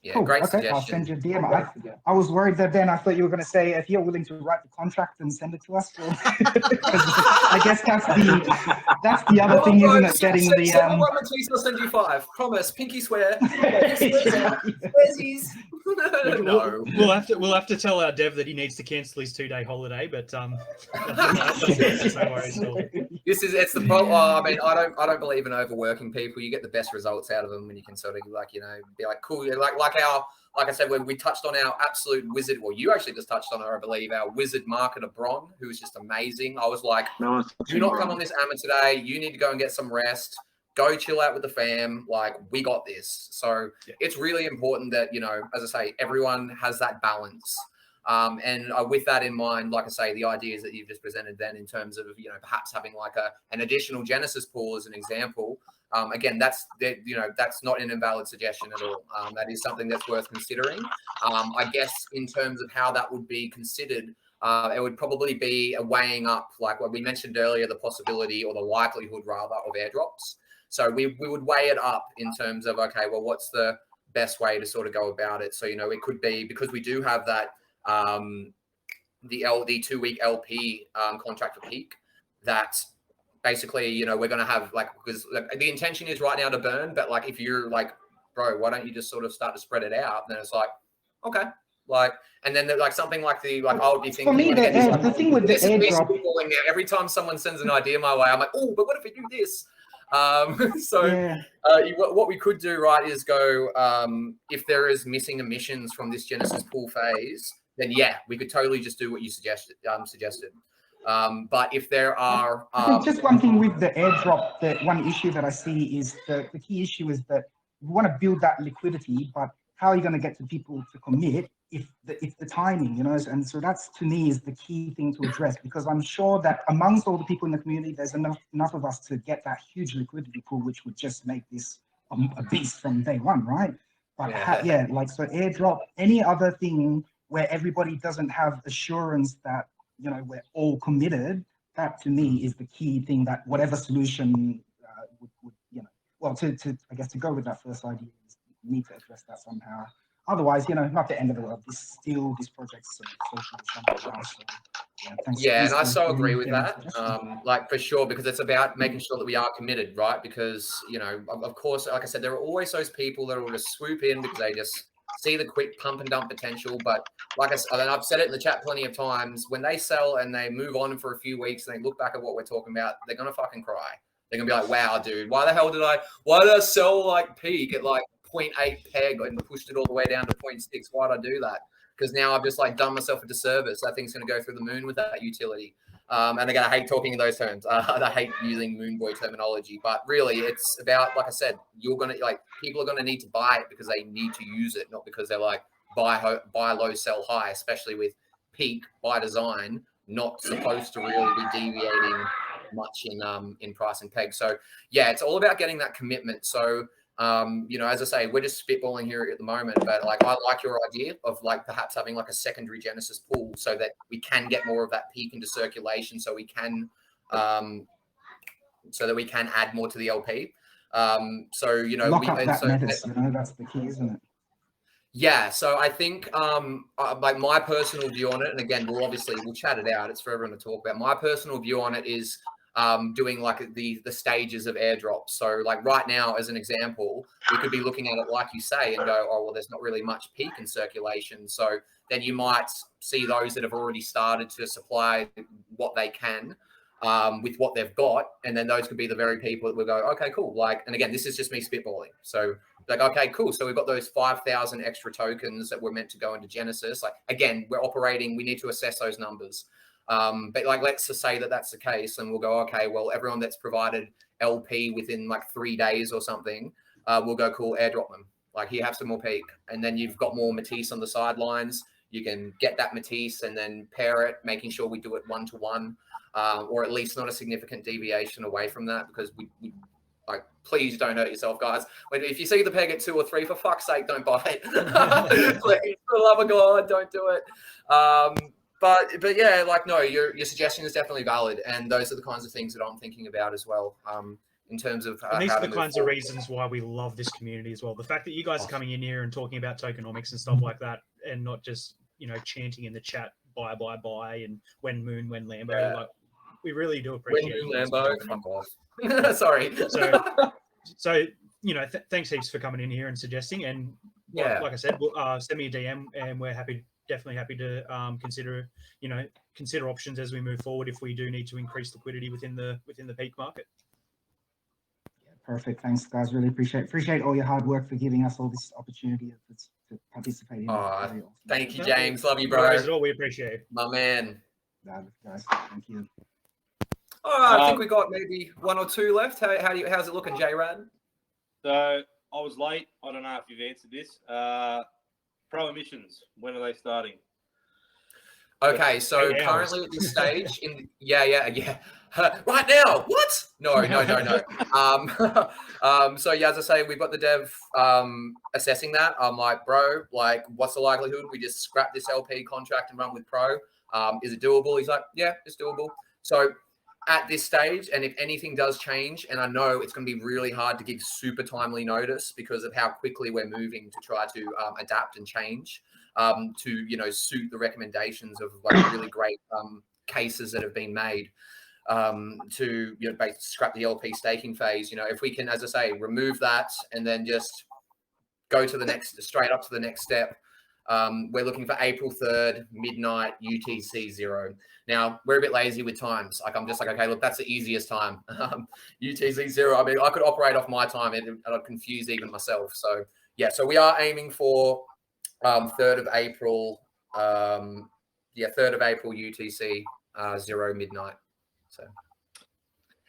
Yeah, cool. Great okay, suggestion. I'll send you a DM. I was worried that then I thought you were going to say if you're willing to write the contract and send it to us. I guess that's the other thing, isn't it? Getting the Send 1 Matisse, I'll send you 5. Promise, pinky swear. Swearsies. No. We'll have to tell our dev that he needs to cancel his 2-day holiday, but that's no worries at all. It's the problem. I mean, I don't believe in overworking people. You get the best results out of them when you can sort of be like cool, like I said, when we touched on our absolute wizard, well, you actually just touched on her, I believe, our wizard marketer Bron, who was just amazing. I was like, do not come on this AMA today. You need to go and get some rest. go chill out with the fam. Like, we got this. So it's really important that, you know, as I say, everyone has that balance. And with that in mind, like I say, the ideas that you've just presented then in terms of, you know, perhaps having like an additional Genesis pool as an example, again, that's not an invalid suggestion at all. That is something that's worth considering. I guess in terms of how that would be considered, it would probably be a weighing up, like what we mentioned earlier, the possibility or the likelihood rather of airdrops. So we would weigh it up in terms of, okay, well, what's the best way to sort of go about it? So, you know, it could be, because we do have that, the 2-week LP contract for Peak, that basically, you know, we're going to have like, because the intention is right now to burn, but like if you're like, bro, why don't you just sort of start to spread it out? Then it's like, okay, like, and then like something like I would be thinking. For me, the thing with the airdrop, every time someone sends an idea my way, I'm like, oh, but what if we do this? What we could do, right, is go, if there is missing emissions from this Genesis pool phase, then yeah, we could totally just do what you suggested. But if there are, I think just one thing with the airdrop, the one issue that I see is the key issue is that we want to build that liquidity, but how are you going to get the people to commit if the timing, you know? And so that's, to me, is the key thing to address, because I'm sure that amongst all the people in the community, there's enough of us to get that huge liquidity pool, which would just make this a beast from day one, right? But like, so airdrop, any other thing where everybody doesn't have assurance that, you know, we're all committed, that to me is the key thing, that whatever solution would, you know, well, I guess to go with that first idea, is you need to address that somehow. Otherwise, you know, not the end of the world. This project's social. Yeah, and I so agree with that. Like, for sure, because it's about making sure that we are committed, right? Because, you know, of course, like I said, there are always those people that will just swoop in because they just see the quick pump and dump potential. But like I said, and I've said it in the chat plenty of times, when they sell and they move on for a few weeks and they look back at what we're talking about, they're gonna fucking cry. They're gonna be like, wow, dude, why did I sell like Peak at like 0.8 peg and pushed it all the way down to 0.6? Why'd I do that? Because now I've just like done myself a disservice. That thing's going to go through the moon with that utility. And again, I hate talking in those terms. I hate using moon boy terminology, but really it's about, like I said, people are going to need to buy it because they need to use it, not because they're like buy low, sell high, especially with Peak by design, not supposed to really be deviating much in price and peg. So yeah, it's all about getting that commitment. So, you know, as I say, we're just spitballing here at the moment, but like, I like your idea of like perhaps having like a secondary Genesis pool so that we can get more of that Peak into circulation, so we can add more to the LP. So, you know, lock up that Metis, you know, that's the key, isn't it? Yeah, so I think like my personal view on it, and again, we'll chat it out. It's for everyone to talk about. My personal view on it is doing like the stages of airdrops. So like right now, as an example, we could be looking at it like you say and go, oh, well, there's not really much Peak in circulation. So then you might see those that have already started to supply what they can with what they've got. And then those could be the very people that will go, okay, cool. Like, and again, this is just me spitballing. So like, okay, cool. So we've got those 5,000 extra tokens that were meant to go into Genesis. Like, again, we need to assess those numbers. But like, let's just say that that's the case, and we'll go, okay, well, everyone that's provided LP within like 3 days or something, we'll go, cool, airdrop them. Like, here, have some more Peak. And then you've got more Matisse on the sidelines. You can get that Matisse and then pair it, making sure we do it 1-to-1, or at least not a significant deviation away from that, because we like, please don't hurt yourself, guys. If you see the peg at 2 or 3, for fuck's sake, don't buy it. Please, for the love of God, don't do it. But yeah, like, no, your suggestion is definitely valid, and those are the kinds of things that I'm thinking about as well. In terms of and these are the kinds of reasons why we love this community as well. The fact that you guys are coming in here and talking about tokenomics and stuff like that, and not just, you know, chanting in the chat buy and when moon, when Lambo. Yeah. Like, we really do appreciate it. When moon, Lambo, fuck off. Sorry. So you know, thanks heaps for coming in here and suggesting. And like I said, send me a DM, and we're definitely happy to consider options as we move forward if we do need to increase liquidity within the Peak market. Perfect. Thanks, guys. Really appreciate all your hard work for giving us all this opportunity to participate in. Awesome. Thank you, James. Love you, bro. We appreciate it. My man. Guys, thank you. All right, I think we got maybe one or two left. How's it looking, J-Rad? So I was late. I don't know if you've answered this. Pro emissions, when are they starting? Okay, so currently at this stage, right now, what? No. So yeah, as I say, we've got the dev assessing that. I'm like, bro, like, what's the likelihood we just scrap this LP contract and run with Pro? Is it doable? He's like, yeah, it's doable. So at this stage, and if anything does change, and I know it's going to be really hard to give super timely notice because of how quickly we're moving to try to adapt and change to, suit the recommendations of like really great cases that have been made to, basically scrap the LP staking phase. If we can, as I say, remove that and then just go to straight up to the next step. We're looking for April 3rd, midnight, UTC 0. Now, we're a bit lazy with times. Like, I'm just like, okay, look, that's the easiest time. UTC 0, I mean, I could operate off my time and I'd confuse even myself. So, yeah, so we are aiming for 3rd of April, 3rd of April, UTC 0, midnight. So,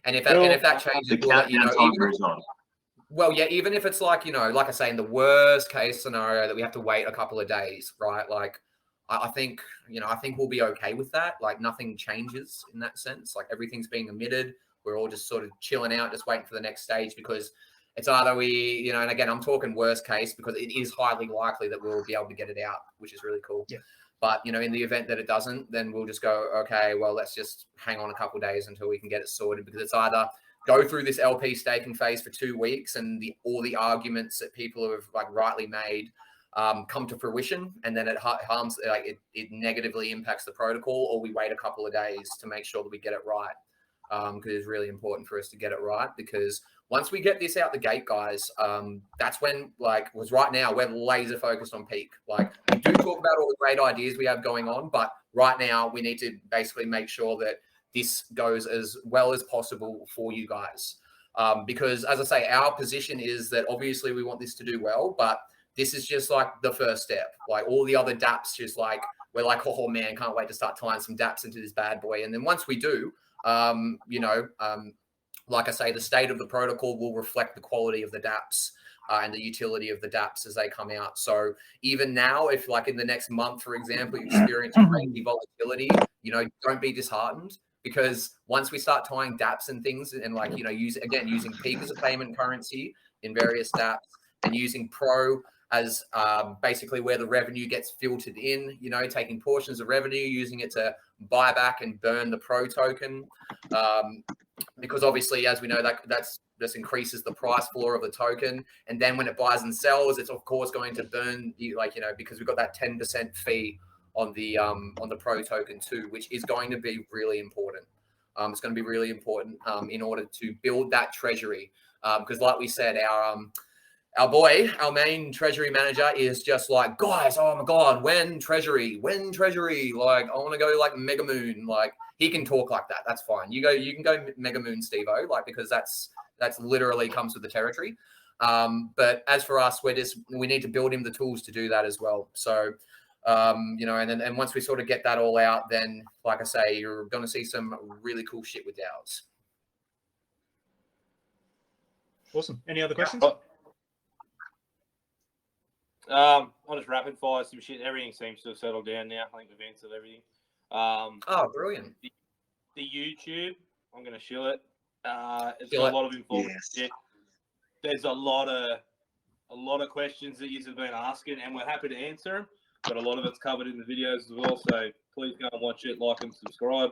and if that changes, we'll let you know. Well, yeah, even if it's like, like I say, in the worst case scenario that we have to wait a couple of days, right? Like, I think we'll be okay with that. Like, nothing changes in that sense. Like, everything's being emitted. We're all just sort of chilling out, just waiting for the next stage because it's either we, and again, I'm talking worst case because it is highly likely that we'll be able to get it out, which is really cool. Yeah. But, in the event that it doesn't, then we'll just go, okay, well, let's just hang on a couple of days until we can get it sorted because it's either go through this LP staking phase for 2 weeks and all the arguments that people have like rightly made come to fruition, and then it harms, like it negatively impacts the protocol, or we wait a couple of days to make sure that we get it right. Because it's really important for us to get it right, because once we get this out the gate, guys, that's when, right now, we're laser focused on peak. Like, we do talk about all the great ideas we have going on, but right now we need to basically make sure that this goes as well as possible for you guys. Because as I say, our position is that obviously we want this to do well, but this is just like the first step. Like, all the other dApps, just like, we're like, oh man, can't wait to start tying some dApps into this bad boy. And then once we do, like I say, the state of the protocol will reflect the quality of the dApps and the utility of the dApps as they come out. So even now, if like in the next month, for example, you experience crazy volatility, don't be disheartened, because once we start tying dApps and things and using Peak as a payment currency in various dApps and using Pro as basically where the revenue gets filtered in, taking portions of revenue, using it to buy back and burn the Pro token. Because obviously, as we know, this increases the price floor of the token. And then when it buys and sells, it's of course going to burn, because we've got that 10% fee on the Pro token too, which is going to be really important. It's going to be really important in order to build that treasury. Because like we said, our main treasury manager is just like, guys, oh my God, when treasury? Like, I want to go like Mega Moon. Like, he can talk like that. That's fine. You can go Mega Moon, Steve-O, like, because that's literally comes with the territory. But as for us, we need to build him the tools to do that as well. So, and once we sort of get that all out, then like I say, you're going to see some really cool shit with DAOs. Awesome. Any other questions? I'll just rapid fire some shit. Everything seems to have settled down now. I think we've answered everything. Brilliant. The YouTube, I'm going to shill it. It's got a lot of informative shit. There's a lot of questions that you've been asking, and we're happy to answer them. But a lot of it's covered in the videos as well. So please go and watch it, like and subscribe.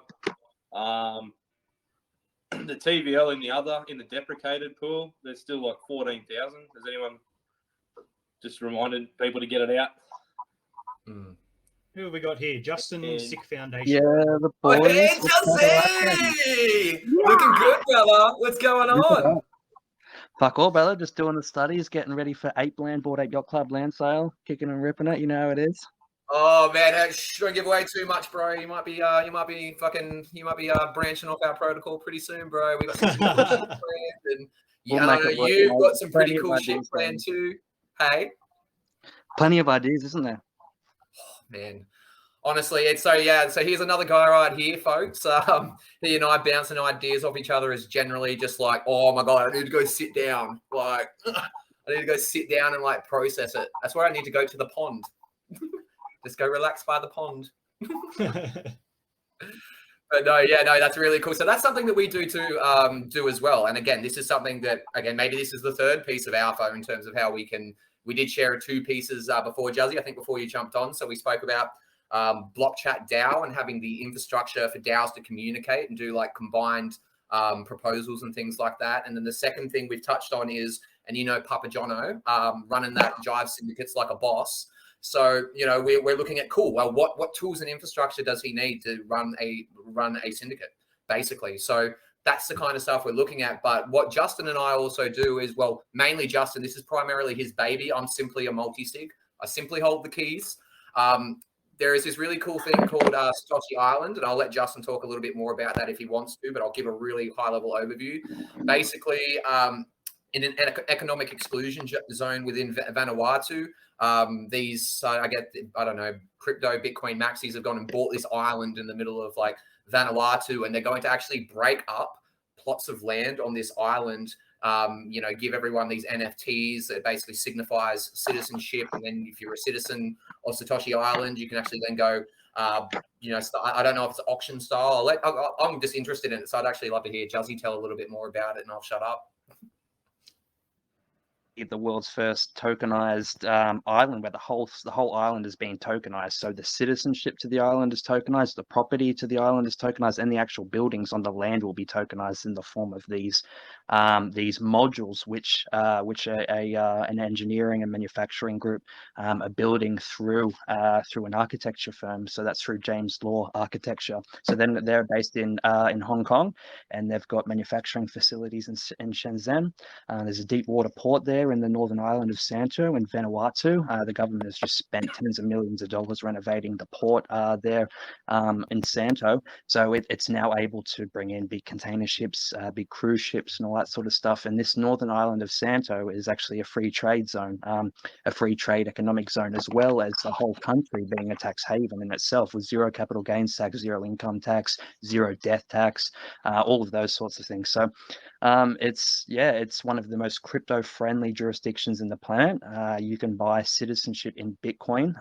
The TVL in the deprecated pool, there's still like 14,000. Has anyone just reminded people to get it out? Who have we got here? Justin Sick Foundation. Yeah, the boys. Oh, hey, Chelsea! Looking good, brother. What's going on? Fuck all, brother. Just doing the studies, getting ready for Bored Ape Yacht Club land sale, kicking and ripping it. You know how it is. Oh man, don't give away too much, bro. You might be branching off our protocol pretty soon, bro. We got some cool shit planned, and you've got some pretty cool shit planned too. Hey, plenty of ideas, isn't there? Man, Honestly, it's so yeah. So here's another guy right here, folks. He and I bouncing ideas off each other is generally just like, oh my god, I need to go sit down. Like, I need to go sit down and like process it. That's where I need to go to the pond. Just go relax by the pond. But no, yeah, no, that's really cool. So that's something that we do do as well. And again, this is something that maybe this is the third piece of Alpha in terms of how we did share 2 pieces before Juzzy, I think before you jumped on. So we spoke about Block Chat DAO and having the infrastructure for DAOs to communicate and do like combined proposals and things like that. And then the second thing we've touched on is, and Papa Jono running that Jive syndicates like a boss. So, we're looking at, cool, well, what tools and infrastructure does he need to run a syndicate, basically? So that's the kind of stuff we're looking at. But what Justin and I also do is, well, mainly Justin, this is primarily his baby. I'm simply a multi-sig. I simply hold the keys. There is this really cool thing called Satoshi Island, and I'll let Justin talk a little bit more about that if he wants to, but I'll give a really high-level overview. Basically, in an economic exclusion zone within Vanuatu, crypto Bitcoin maxis have gone and bought this island in the middle of like Vanuatu, and they're going to actually break up plots of land on this island, give everyone these NFTs that basically signifies citizenship. And then if you're a citizen of Satoshi Island, you can actually then go, I don't know if it's auction style. I'm just interested in it. So I'd actually love to hear Juzzy tell a little bit more about it, and I'll shut up. The world's first tokenized island, where the whole island is being tokenized. So the citizenship to the island is tokenized, the property to the island is tokenized, and the actual buildings on the land will be tokenized in the form of these modules, which an engineering and manufacturing group are building through an architecture firm. So that's through James Law Architecture. So then they're based in Hong Kong, and they've got manufacturing facilities in Shenzhen. There's a deep water port there in the northern island of Santo in Vanuatu. The government has just spent tens of millions of dollars renovating the port there in Santo. So it's now able to bring in big container ships, big cruise ships and all that sort of stuff. And this northern island of Santo is actually a free trade zone, a free trade economic zone, as well as the whole country being a tax haven in itself, with zero capital gains tax, zero income tax, zero death tax, all of those sorts of things. So it's one of the most crypto friendly jurisdictions in the planet. You can buy citizenship in Bitcoin.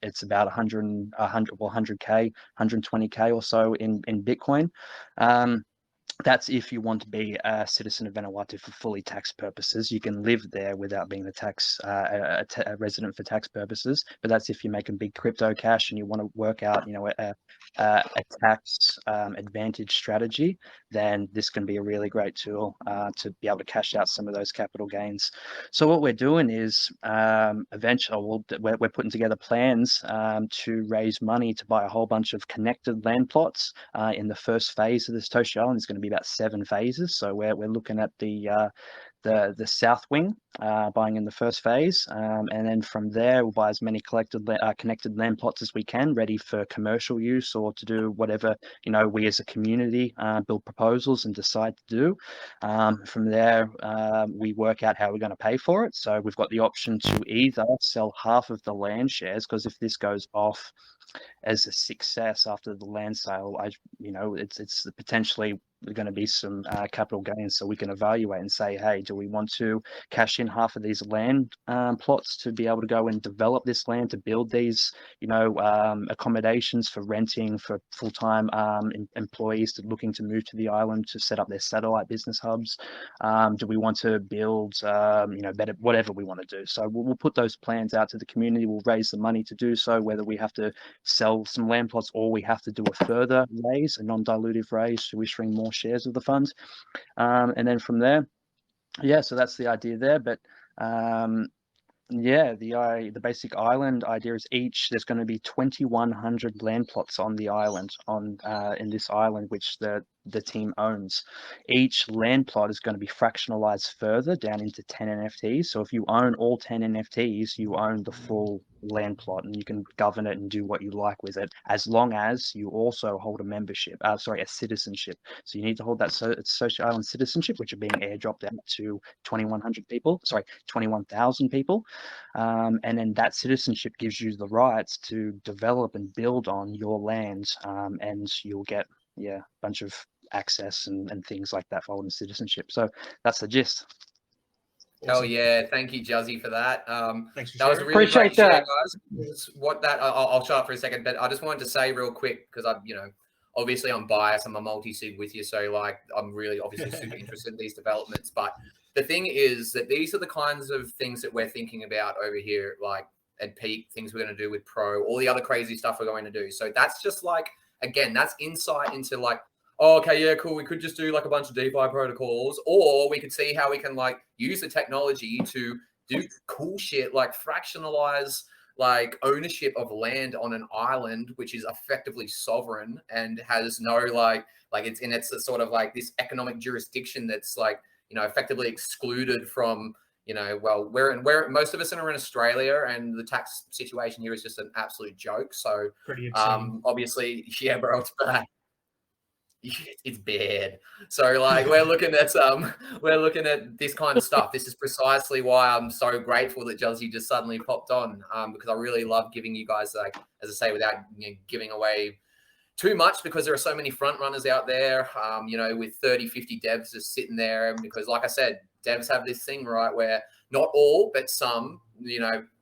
It's about 100K, 120K or so in Bitcoin. That's if you want to be a citizen of Vanuatu for fully tax purposes. You can live there without being a resident for tax purposes. But that's if you're making big crypto cash and you want to work out, a tax advantage strategy. Then this can be a really great tool to be able to cash out some of those capital gains. So what we're doing is eventually we're putting together plans to raise money to buy a whole bunch of connected land plots in the first phase of this Satoshi Island. It's going to be about 7 phases. So we're looking at the south wing, buying in the first phase, and then from there we'll buy as many connected land plots as we can, ready for commercial use or to do whatever we as a community build proposals and decide to do. From there, we work out how we're going to pay for it. So we've got the option to either sell half of the land shares, because if this goes off as a success after the land sale, it's potentially going to be some capital gains, so we can evaluate and say, hey, do we want to cash in half of these land plots to be able to go and develop this land to build these accommodations for renting for full-time employees looking to move to the island to set up their satellite business hubs? Do we want to build better, whatever we want to do? So we'll put those plans out to the community. We'll raise the money to do so, whether we have to sell some land plots or we have to do a further raise, a non-dilutive raise, to issuing more shares of the funds, and then from there, so that's the idea there. But the basic island idea is there's going to be 2,100 land plots on the island, in this island, which the team owns. Each land plot is going to be fractionalized further down into 10 NFTs. So if you own all 10 NFTs, you own the full land plot, and you can govern it and do what you like with it, as long as you also hold a membership, a citizenship. So you need to hold that social island citizenship, which are being airdropped out to 21,000 people. And then that citizenship gives you the rights to develop and build on your land, and you'll get, a bunch of access and things like that for holding citizenship. So that's the gist. Hell yeah! Thank you, Juzzy, for that. Thanks for that was a sharing. really Appreciate great share, that. guys. What that I'll shut up for a second, but I just wanted to say real quick because obviously I'm biased. I'm a multi-sig with you, so like I'm really obviously super interested in these developments. But the thing is that these are the kinds of things that we're thinking about over here, like at Peak, things we're going to do with Pro, all the other crazy stuff we're going to do. So that's just like, again, that's insight into like, oh, okay, yeah, cool. We could just do like a bunch of DeFi protocols, or we could see how we can like use the technology to do cool shit like fractionalize like ownership of land on an island, which is effectively sovereign and has no like it's a sort of like this economic jurisdiction that's like, effectively excluded from, well, most of us are in Australia, and the tax situation here is just an absolute joke. So Pretty obscene. obviously, yeah, bro, it's bad. It's bad. So like we're looking at this kind of stuff. This is precisely why I'm so grateful that Juzzy just suddenly popped on, because I really love giving you guys, like, as I say, without giving away too much, because there are so many front runners out there, with 30, 50 devs just sitting there. And because like I said, devs have this thing, right, where not all, but some,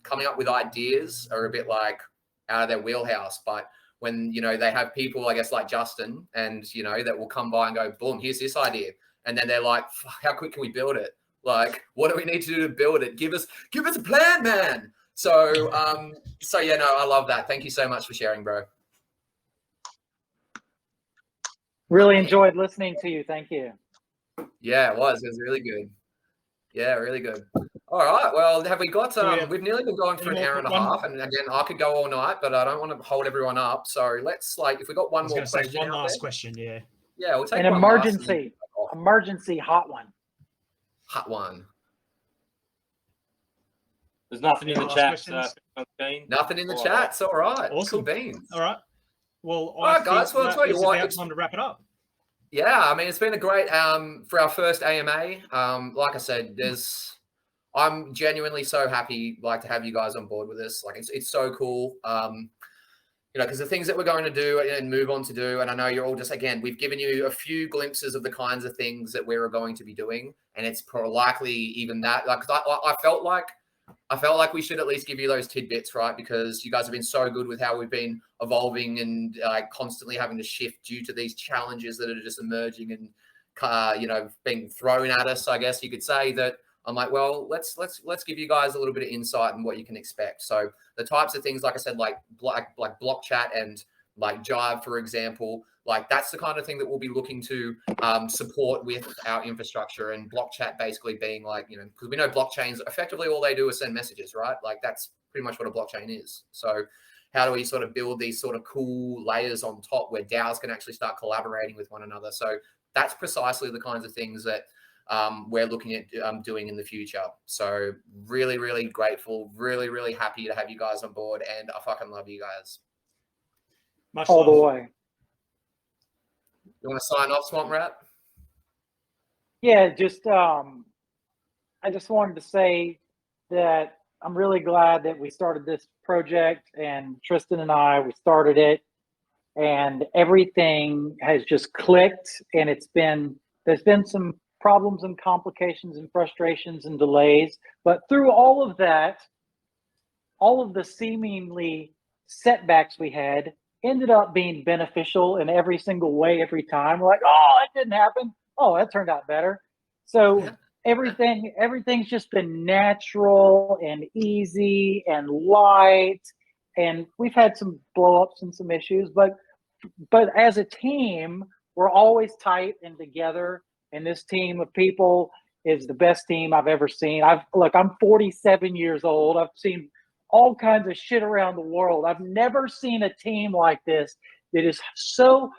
coming up with ideas are a bit like out of their wheelhouse. But when, they have people, I guess, like Justin and, that will come by and go, boom, here's this idea. And then they're like, how quick can we build it? Like, what do we need to do to build it? Give us a plan, man. So, yeah, no, I love that. Thank you so much for sharing, bro. Really enjoyed listening to you. Thank you. Yeah, it was really good. Yeah, really good. All right. Well, have we got? We've nearly been going for an hour and a half, and again, I could go all night, but I don't want to hold everyone up. So let's if we got one more question. One last question. Yeah. Yeah, we'll take an one emergency hot one. Hot one. There's nothing in the chat. Nothing in the chat. It's all right. Awesome. Cool beans. All right. Well, all right, guys. Well, I'll tell you what. It's time to wrap it up. Yeah, I mean, it's been a great for our first AMA. Like I said, I'm genuinely so happy to have you guys on board with us. Like it's so cool. Because the things that we're going to do and move on to do, and I know you're all just, again, we've given you a few glimpses of the kinds of things that we're going to be doing, and it's probably likely even that. Like I felt like we should at least give you those tidbits, right? Because you guys have been so good with how we've been evolving and constantly having to shift due to these challenges that are just emerging and being thrown at us. I guess you could say that. I'm like, well, let's give you guys a little bit of insight on what you can expect. So the types of things, like I said, like block chat and like Jive, for example, like that's the kind of thing that we'll be looking to support with our infrastructure, and block chat basically being like, because we know blockchains effectively all they do is send messages, right? Like that's pretty much what a blockchain is. So how do we sort of build these sort of cool layers on top where DAOs can actually start collaborating with one another? So that's precisely the kinds of things that we're looking at doing in the future. So really, really grateful, really, really happy to have you guys on board, and I fucking love you guys. Much all love. the way. You want to sign off, Swamp Rat? Yeah, just I just wanted to say that I'm really glad that we started this project, and Tristan and I, we started it, and everything has just clicked, and there's been some problems and complications and frustrations and delays, but through all of that, all of the seemingly setbacks we had ended up being beneficial in every single way every time. We're like, oh, it didn't happen. Oh, that turned out better. So everything's just been natural and easy and light, and we've had some blow-ups and some issues, but as a team, we're always tight and together. And this team of people is the best team I've ever seen. I'm 47 years old. I've seen all kinds of shit around the world. I've never seen a team like this that is so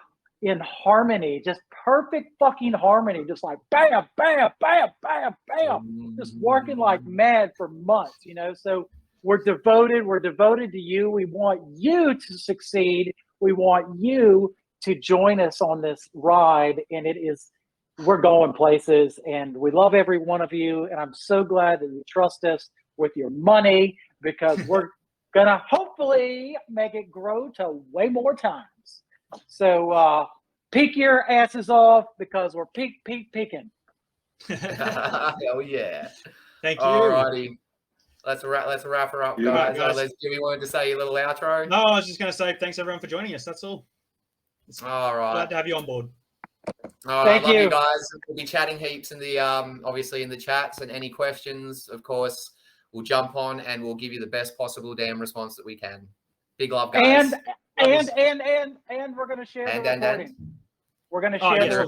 in harmony, just perfect fucking harmony, just like bam, bam, bam, bam, bam, just working like mad for months, So We're devoted. We're devoted to you. We want you to succeed. We want you to join us on this ride. And we're going places, and we love every one of you. And I'm so glad that you trust us with your money, because we're going to hopefully make it grow to way more times. So peek your asses off, because we're peeking. Hell yeah. Thank you. Alrighty. Let's wrap her up, Yeah. guys. Guys. Jimmy wanted to say a little outro. No, I was just going to say thanks everyone for joining us. That's all. All right. Glad to have you on board. All Thank right, love you. you guys. We'll be chatting heaps in the obviously in the chats, and any questions, of course, we'll jump on and we'll give you the best possible damn response that we can. Big love, guys. And we're going to share the recording. We're going to share yes, the